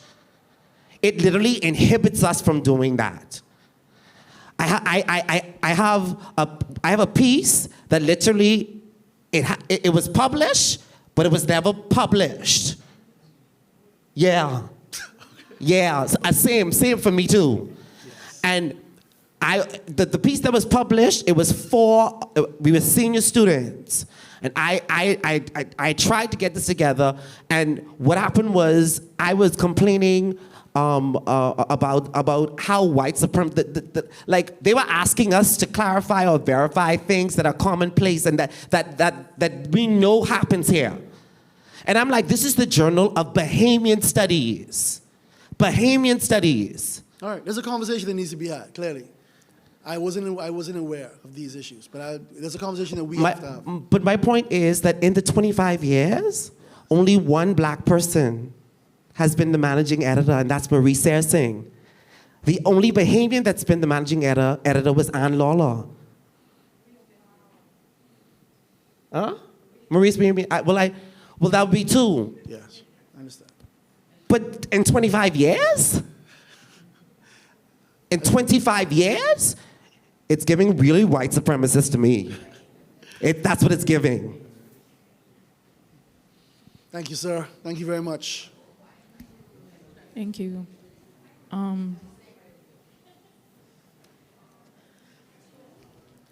It literally inhibits us from doing that. I have a piece that literally, it was published, but it was never published. Yeah. Yeah, same for me too. Yes. And the piece that was published, it was we were senior students. And I tried to get this together, and what happened was I was complaining about how white supremacy, like they were asking us to clarify or verify things that are commonplace and that we know happens here. And I'm like, this is the Journal of Bahamian Studies. Bahamian Studies. All right, there's a conversation that needs to be had, clearly. I wasn't aware of these issues, but there's a conversation that we have to have. But my point is that in the 25 years, only one black person has been the managing editor, and that's Marie Sayre Singh. The only Bahamian that's been the managing editor was Ann Lawler. Huh? Marie's Bahamian. Well, that would be 2. Yes, I understand. But in 25 years? In 25 years? It's giving really white supremacist to me. That's what it's giving. Thank you, sir. Thank you very much. Thank you.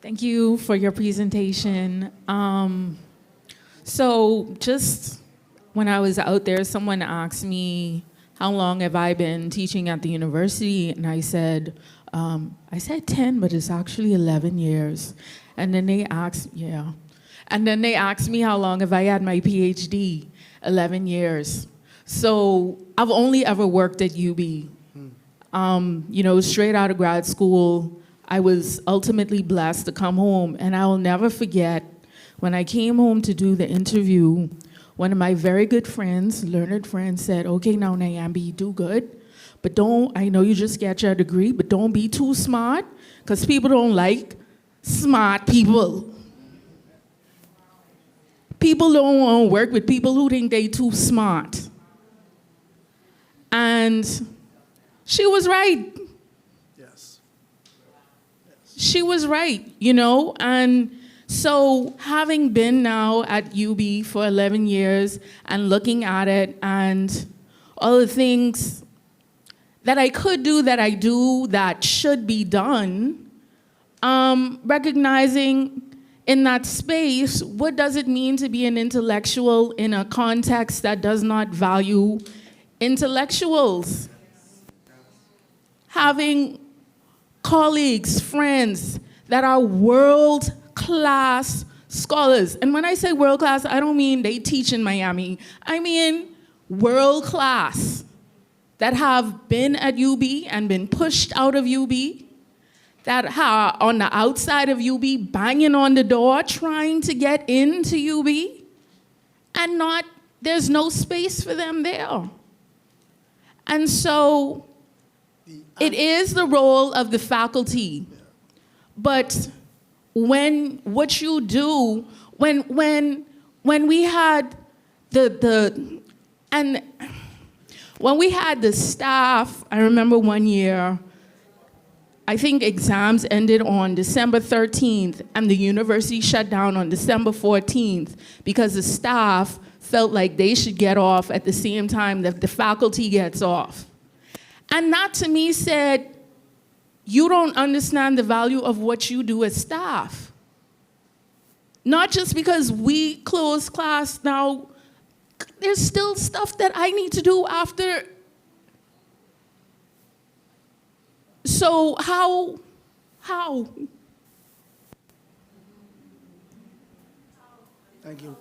Thank you for your presentation. So just when I was out there, someone asked me, how long have I been teaching at the university? And I said 10, but it's actually 11 years. And then they asked, And then they asked me how long have I had my PhD? 11 years. So I've only ever worked at UB. Straight out of grad school, I was ultimately blessed to come home. And I will never forget when I came home to do the interview, one of my very good friends, learned friends, said, okay, now Nyambi, do good, but I know you just get your degree, but don't be too smart, because people don't like smart people. People don't want to work with people who think they too smart. And she was right. Yes. She was right, and so having been now at UB for 11 years and looking at it and all the things that I could do, that I do, that should be done, recognizing in that space, what does it mean to be an intellectual in a context that does not value intellectuals? Having colleagues, friends that are world-class scholars. And when I say world class, I don't mean they teach in Miami. I mean world class that have been at UB and been pushed out of UB, that are on the outside of UB banging on the door trying to get into UB, and there's no space for them there. And so it is the role of the faculty. But when what you do, when we had when we had the staff, I remember one year, I think exams ended on December 13th, and the university shut down on December 14th because the staff felt like they should get off at the same time that the faculty gets off. And that to me said, you don't understand the value of what you do as staff. Not just because we close class now, there's still stuff that I need to do after. So how? Thank you.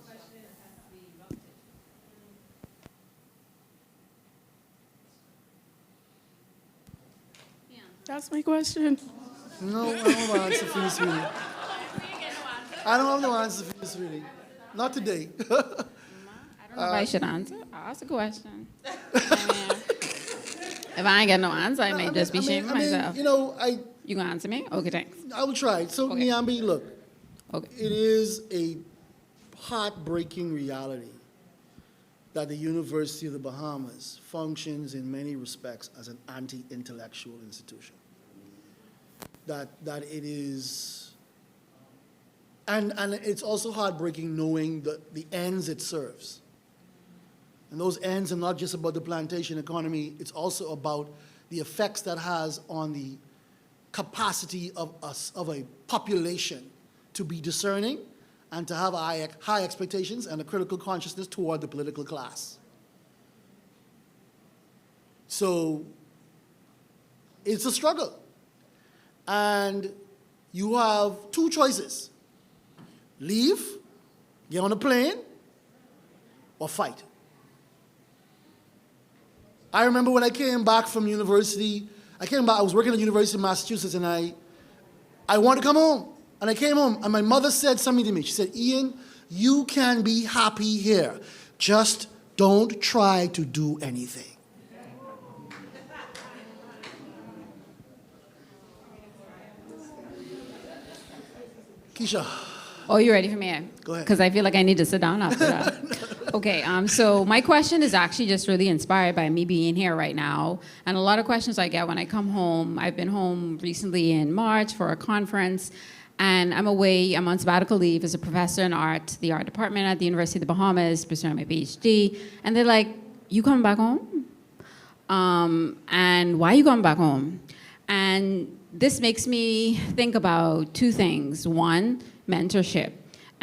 That's my question. No, I don't have an answer for you, sweetie. I don't have no answer for you, sweetie. Not today. I don't know if I should answer. I'll ask a question. If I ain't got no answer, I may just be shaming myself. You know, You gonna answer me? Okay, thanks. I will try. So, Okay. Nyambi, look, Okay. it is a heartbreaking reality that the University of the Bahamas functions in many respects as an anti-intellectual institution. That it is, and it's also heartbreaking knowing the ends it serves. And those ends are not just about the plantation economy, it's also about the effects that has on the capacity of a population to be discerning and to have high expectations and a critical consciousness toward the political class. So it's a struggle. And you have two choices: leave, get on a plane, or fight. I remember when I came back from university, I was working at the University of Massachusetts, and I wanted to come home. And I came home, and my mother said something to me. She said, Ian, you can be happy here. Just don't try to do anything. Keisha. Oh, you ready for me? Go ahead. Because I feel like I need to sit down after that. Okay, so my question is actually just really inspired by me being here right now. And a lot of questions I get when I come home. I've been home recently in March for a conference, and I'm on sabbatical leave as a professor in the art department at the University of the Bahamas, pursuing my PhD. And they're like, you coming back home? And why are you coming back home? And this makes me think about two things. One, mentorship.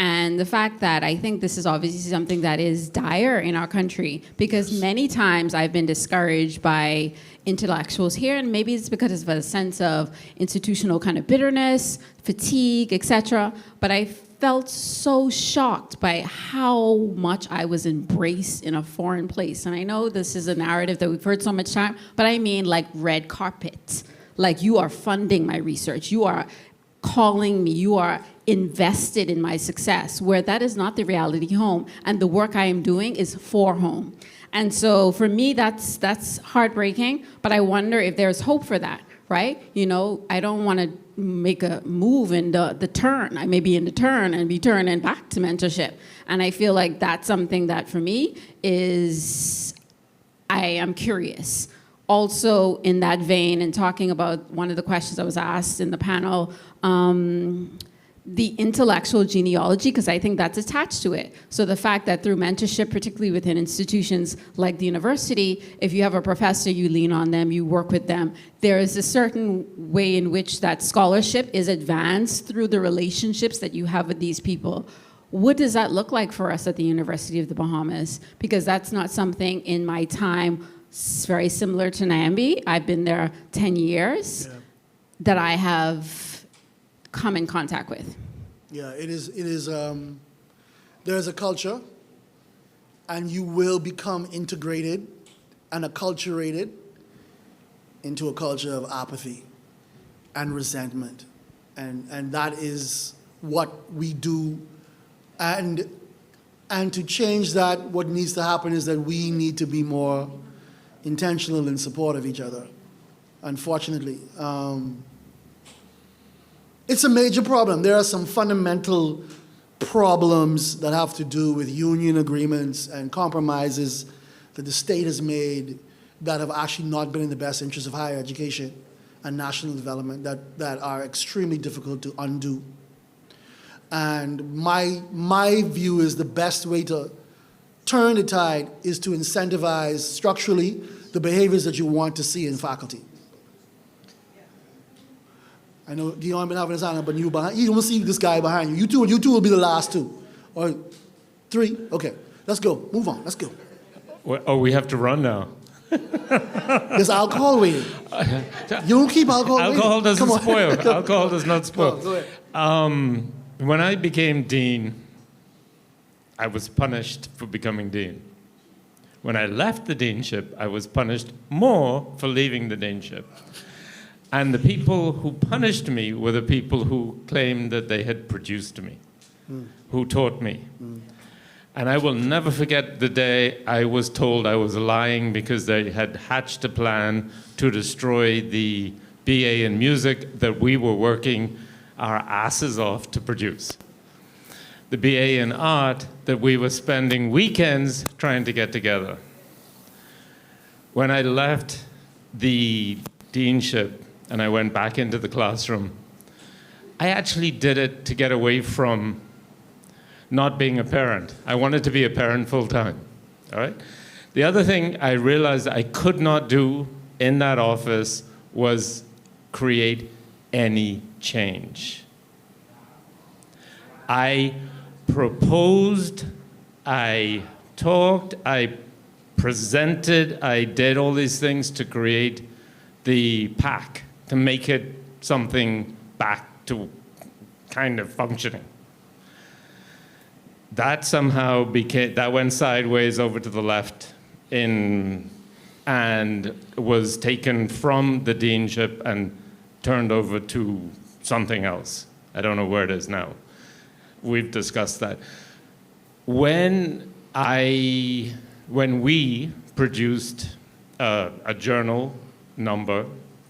And the fact that I think this is obviously something that is dire in our country, because many times I've been discouraged by intellectuals here, and maybe it's because of a sense of institutional kind of bitterness, fatigue, etc. But I felt so shocked by how much I was embraced in a foreign place. And I know this is a narrative that we've heard so much time, but I mean like red carpet. Like, you are funding my research, you are calling me, you are invested in my success, where that is not the reality home, and the work I am doing is for home. And so for me, that's heartbreaking, but I wonder if there's hope for that, right? You know, I don't want to make a move in the turn. I may be in the turn and be turning back to mentorship. And I feel like that's something that for me is, I am curious. Also in that vein, and talking about one of the questions I was asked in the panel, the intellectual genealogy, because I think that's attached to it. So the fact that through mentorship, particularly within institutions like the university, if you have a professor, you lean on them, you work with them. There is a certain way in which that scholarship is advanced through the relationships that you have with these people. What does that look like for us at the University of the Bahamas? Because that's not something in my time very similar to Nyambi. I've been there 10 years that I have come in contact with. Yeah, it is. It is. There's a culture, and you will become integrated and acculturated into a culture of apathy and resentment, and that is what we do. And to change that, what needs to happen is that we need to be more intentional in support of each other. Unfortunately, it's a major problem. There are some fundamental problems that have to do with union agreements and compromises that the state has made that have actually not been in the best interest of higher education and national development, that are extremely difficult to undo. And my view is the best way to turn the tide is to incentivize structurally the behaviors that you want to see in faculty. I know Dion been having his hand up, but you don't see this guy behind you. You two will be the last two. Or three? Okay, let's go. Move on, let's go. Oh, we have to run now. There's alcohol waiting. You don't keep alcohol waiting. Alcohol doesn't Come on. spoil. Alcohol does not spoil. Go ahead. When I became dean, I was punished for becoming dean. When I left the deanship, I was punished more for leaving the deanship. And the people who punished me were the people who claimed that they had produced me, who taught me. And I will never forget the day I was told I was lying because they had hatched a plan to destroy the BA in music that we were working our asses off to produce. The BA in art that we were spending weekends trying to get together. When I left the deanship and I went back into the classroom, I actually did it to get away from not being a parent. I wanted to be a parent full time, all right? The other thing I realized I could not do in that office was create any change. I proposed, I talked, I presented, I did all these things to create the PAC, to make it something back to kind of functioning. That somehow that went sideways over to the left and was taken from the deanship and turned over to something else. I don't know where it is now. We've discussed that. When we produced a journal number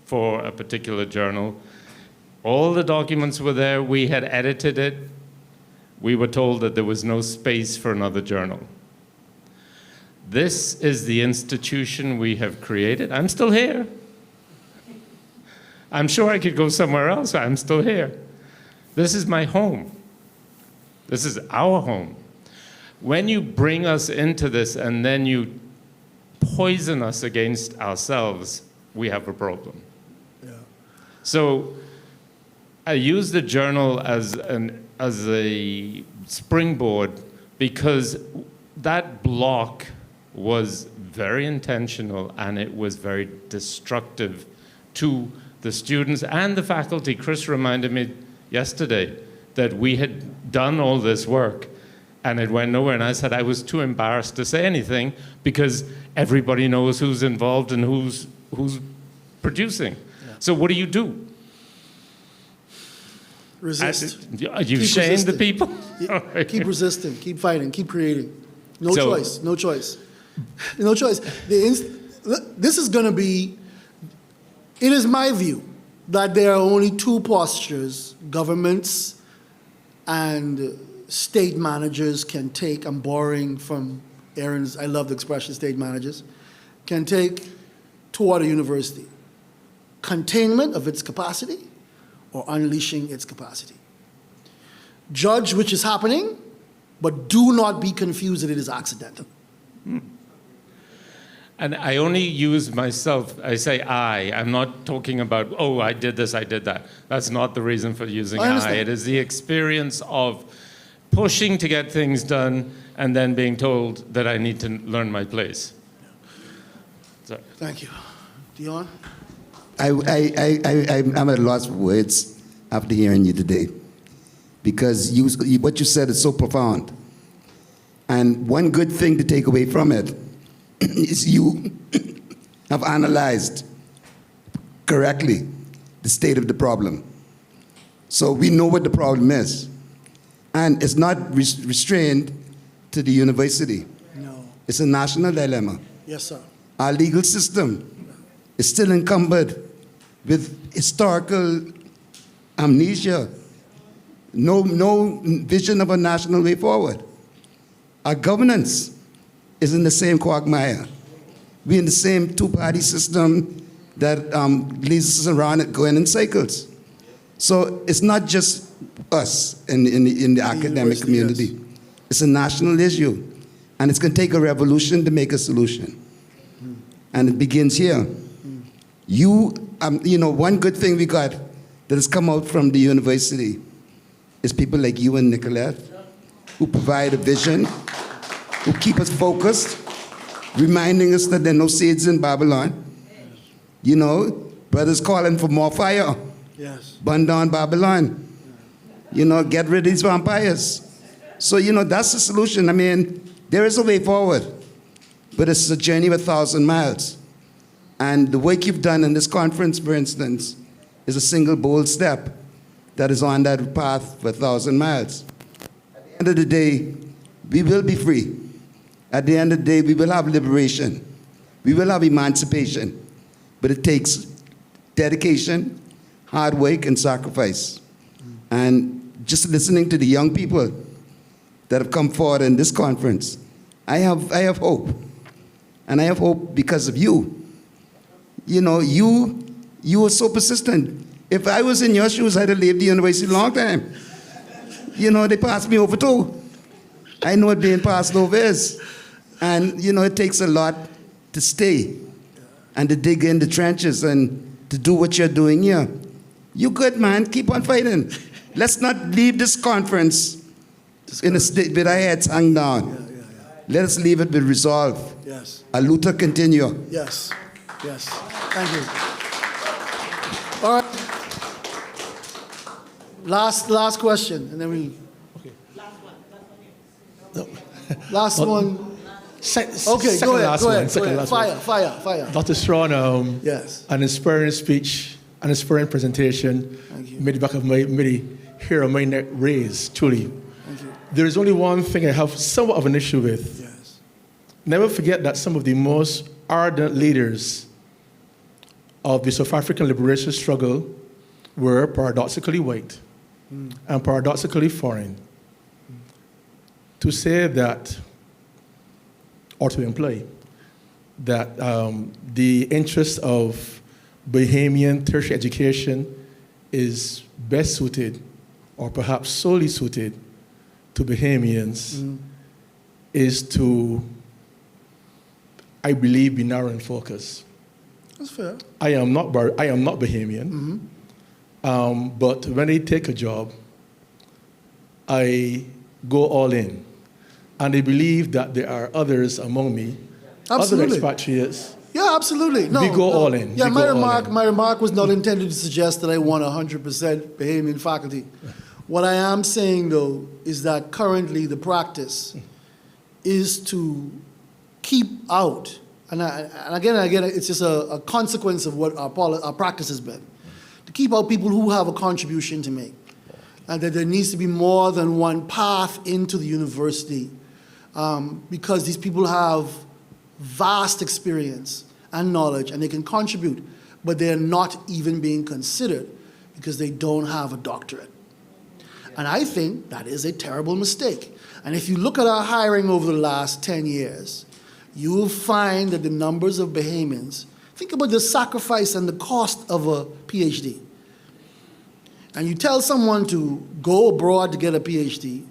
for a particular journal, all the documents were there. We had edited it. We were told that there was no space for another journal. This is the institution we have created. I'm still here. I'm sure I could go somewhere else. I'm still here. This is my home. This is our home. When you bring us into this and then you poison us against ourselves, we have a problem. Yeah. So I use the journal as a springboard because that block was very intentional and it was very destructive to the students and the faculty. Chris reminded me yesterday that we had done all this work and it went nowhere, and I said I was too embarrassed to say anything because everybody knows who's involved and who's producing. Yeah. So what do? Resist. You've shamed the people? Keep resisting, keep fighting, keep creating. No choice. No choice. This is going to be, it is my view that there are only two postures governments and state managers can take. I'm borrowing from Aaron's, I love the expression state managers, can take toward a university. Containment of its capacity or unleashing its capacity. Judge which is happening, but do not be confused that it is accidental. And I only use myself, I say I'm not talking about, oh, I did this, I did that. That's not the reason for using I. It is the experience of pushing to get things done and then being told that I need to learn my place. Sorry. Thank you. Dion? I'm at a loss for words after hearing you today. because what you said is so profound. And one good thing to take away from it is you have analyzed correctly the state of the problem. So we know what the problem is. And it's not restrained to the university. No. It's a national dilemma. Yes, sir. Our legal system is still encumbered with historical amnesia, no vision of a national way forward. Our governance is in the same quagmire. We're in the same two-party system that leads us around going in cycles. So it's not just us in the academic community. Yes. It's a national issue. And it's going to take a revolution to make a solution. And it begins here. You know, one good thing we got that has come out from the university is people like you and Nicolette, who provide a vision, who keep us focused, reminding us that there are no seeds in Babylon. You know, brothers calling for more fire. Yes. Burn down Babylon. You know, get rid of these vampires. So, you know, that's the solution. I mean, there is a way forward, but it's a journey of 1,000 miles. And the work you've done in this conference, for instance, is a single bold step that is on that path for 1,000 miles. At the end of the day, we will be free. At the end of the day, we will have liberation. We will have emancipation. But it takes dedication, hard work, and sacrifice. And just listening to the young people that have come forward in this conference, I have hope. And I have hope because of you. You know, you were so persistent. If I was in your shoes, I'd have left the university a long time. You know, they passed me over too. I know what being passed over is. And, you know, it takes a lot to stay and to dig in the trenches and to do what you're doing here. You good, man. Keep on fighting. Let's not leave this conference in a state with our heads hung down. Let us leave it with resolve. Yes. A luta continue. Yes. Yes. Thank you. All right. Last question, and then we. Okay. Last one. Okay, go ahead. Fire. Dr. Strawn, Yes. an inspiring speech, an inspiring presentation. Thank you. Made the back of my hair on my neck raised, truly. Thank you. There is only one thing I have somewhat of an issue with. Yes. Never forget that some of the most ardent leaders of the South African liberation struggle were paradoxically white and paradoxically foreign. To say that, or to imply, that the interest of Bahamian tertiary education is best suited, or perhaps solely suited, to Bahamians is to, I believe, be narrow in focus. That's fair. I am not Bahamian, but when I take a job, I go all in. And I believe that there are others among me, Absolutely. other expatriates. Yeah, absolutely. No, We go all in. Yeah, We my go all in. remark was not intended to suggest that I want 100% Bahamian faculty. What I am saying, though, is that currently the practice is to keep out, and again, it's just a consequence of what our practice has been, to keep out people who have a contribution to make, and that there needs to be more than one path into the university, because these people have vast experience and knowledge, and they can contribute, but they're not even being considered because they don't have a doctorate. And I think that is a terrible mistake. And if you look at our hiring over the last 10 years, you will find that the numbers of Bahamians, think about the sacrifice and the cost of a PhD. And you tell someone to go abroad to get a PhD,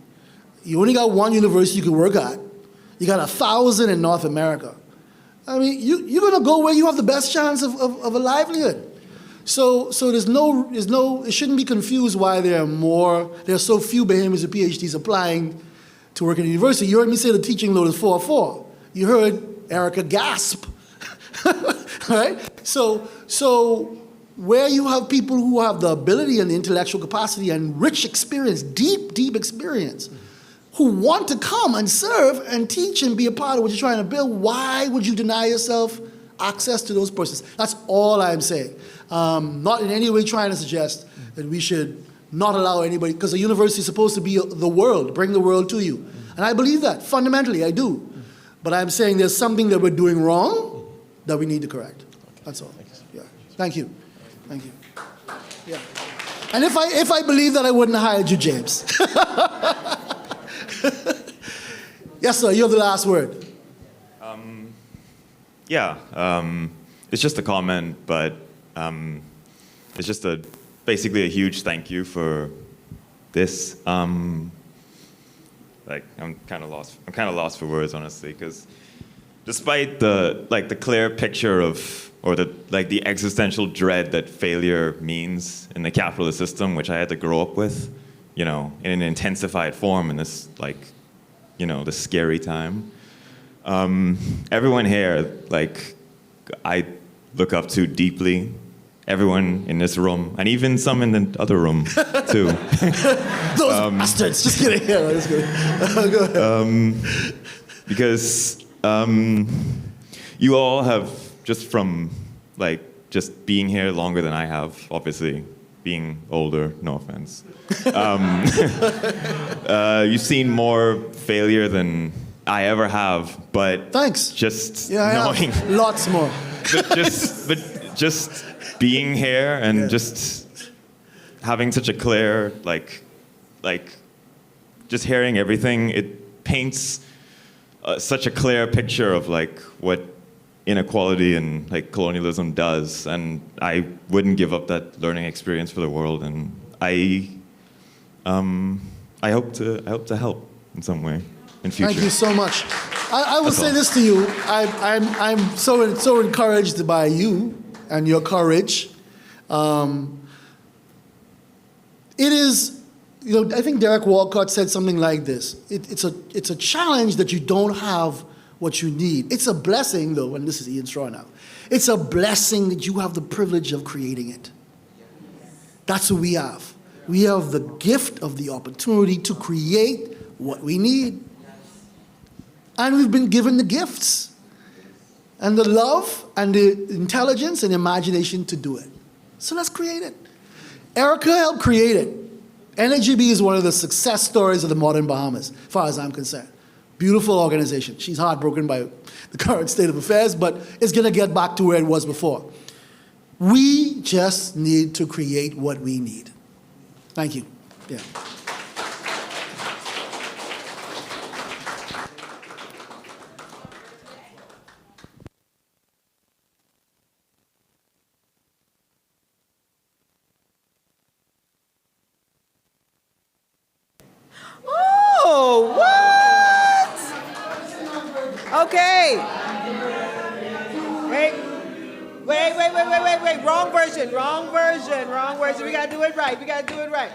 you only got one university you can work at. You got 1,000 in North America. I mean, you're going to go where you have the best chance of a livelihood. So it shouldn't be confused why there are so few Bahamians with PhDs applying to work in a university. You heard me say the teaching load is 4-4. You heard Erica gasp, right? So where you have people who have the ability and the intellectual capacity and rich experience, deep experience, who want to come and serve and teach and be a part of what you're trying to build, why would you deny yourself access to those persons? That's all I'm saying. Not in any way trying to suggest that we should not allow anybody, because the university is supposed to be the world, bring the world to you. And I believe that, fundamentally, I do. But I'm saying there's something that we're doing wrong that we need to correct. That's all. Yeah. Thank you. Thank you. Yeah. And if I believe that, I wouldn't have hired you, James. Yes, sir, you have the last word. It's just a comment, but it's just basically a huge thank you for this. I'm kind of lost for words, honestly, because despite the clear picture of, or the existential dread that failure means in the capitalist system, which I had to grow up with, in an intensified form in this this scary time. Everyone here, I look up to deeply. Everyone in this room, and even some in the other room, too. Those bastards. Just kidding. Yeah, just kidding. Go ahead. Because you all have, just from just being here longer than I have, obviously, being older, no offense. You've seen more failure than I ever have, but thanks. Just knowing lots more. but just being here and just having such a clear, just hearing everything, it paints such a clear picture of what inequality and colonialism does, and I wouldn't give up that learning experience for the world, and I hope to help in some way in future. Thank you so much. I will say this to you. I'm so encouraged by you and your courage. It is, I think Derek Walcott said something like this. It's a challenge that you don't have what you need. It's a blessing, though, and this is Ian Straw now. It's a blessing that you have the privilege of creating it. That's what we have. We have the gift of the opportunity to create what we need. And we've been given the gifts and the love and the intelligence and imagination to do it. So let's create it. Erica helped create it. NAGB is one of the success stories of the modern Bahamas, as far as I'm concerned. Beautiful organization. She's heartbroken by the current state of affairs, but it's going to get back to where it was before. We just need to create what we need. Thank you. Yeah. Oh, what? Okay. Wait. Wrong version. We gotta do it right.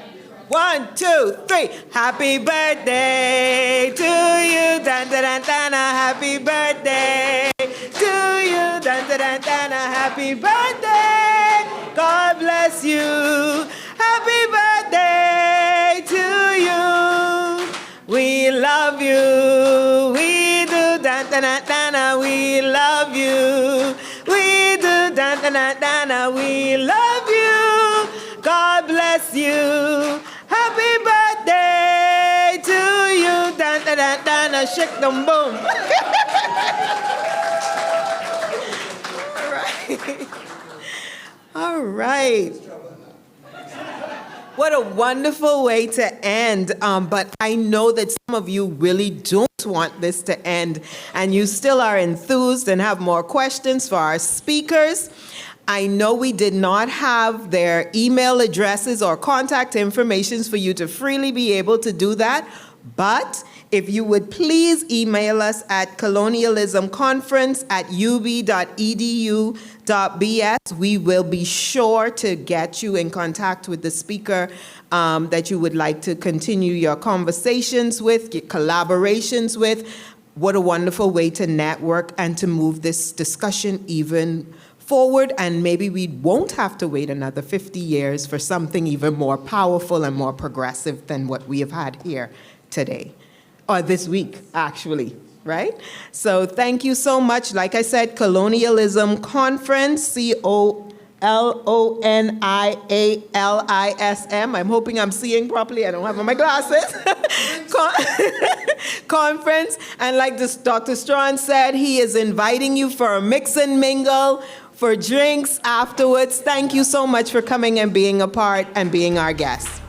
1, 2, 3. Happy birthday to you, dan dan dan dan. Happy birthday to you, dan dan dan dan. Happy birthday. God bless you. Happy birthday to you. We love you. We do dan dan dan dan. We love you. We do dan dan dan dan. We love you. God bless you. Happy birthday to you. Dan dan dan dan. Shake them boom. All right. What a wonderful way to end. But I know that some of you really don't want this to end, and you still are enthused and have more questions for our speakers. I know we did not have their email addresses or contact information for you to freely be able to do that, but if you would please email us at colonialismconference@ub.edu.bs, we will be sure to get you in contact with the speaker that you would like to continue your conversations with, your collaborations with. What a wonderful way to network and to move this discussion even forward, and maybe we won't have to wait another 50 years for something even more powerful and more progressive than what we have had here today, or this week, actually, right? So thank you so much. Like I said, Colonialism Conference, COLONIALISM. I'm hoping I'm seeing properly. I don't have on my glasses. Conference. And like Dr. Strawn said, he is inviting you for a mix and mingle, for drinks afterwards. Thank you so much for coming and being a part and being our guest.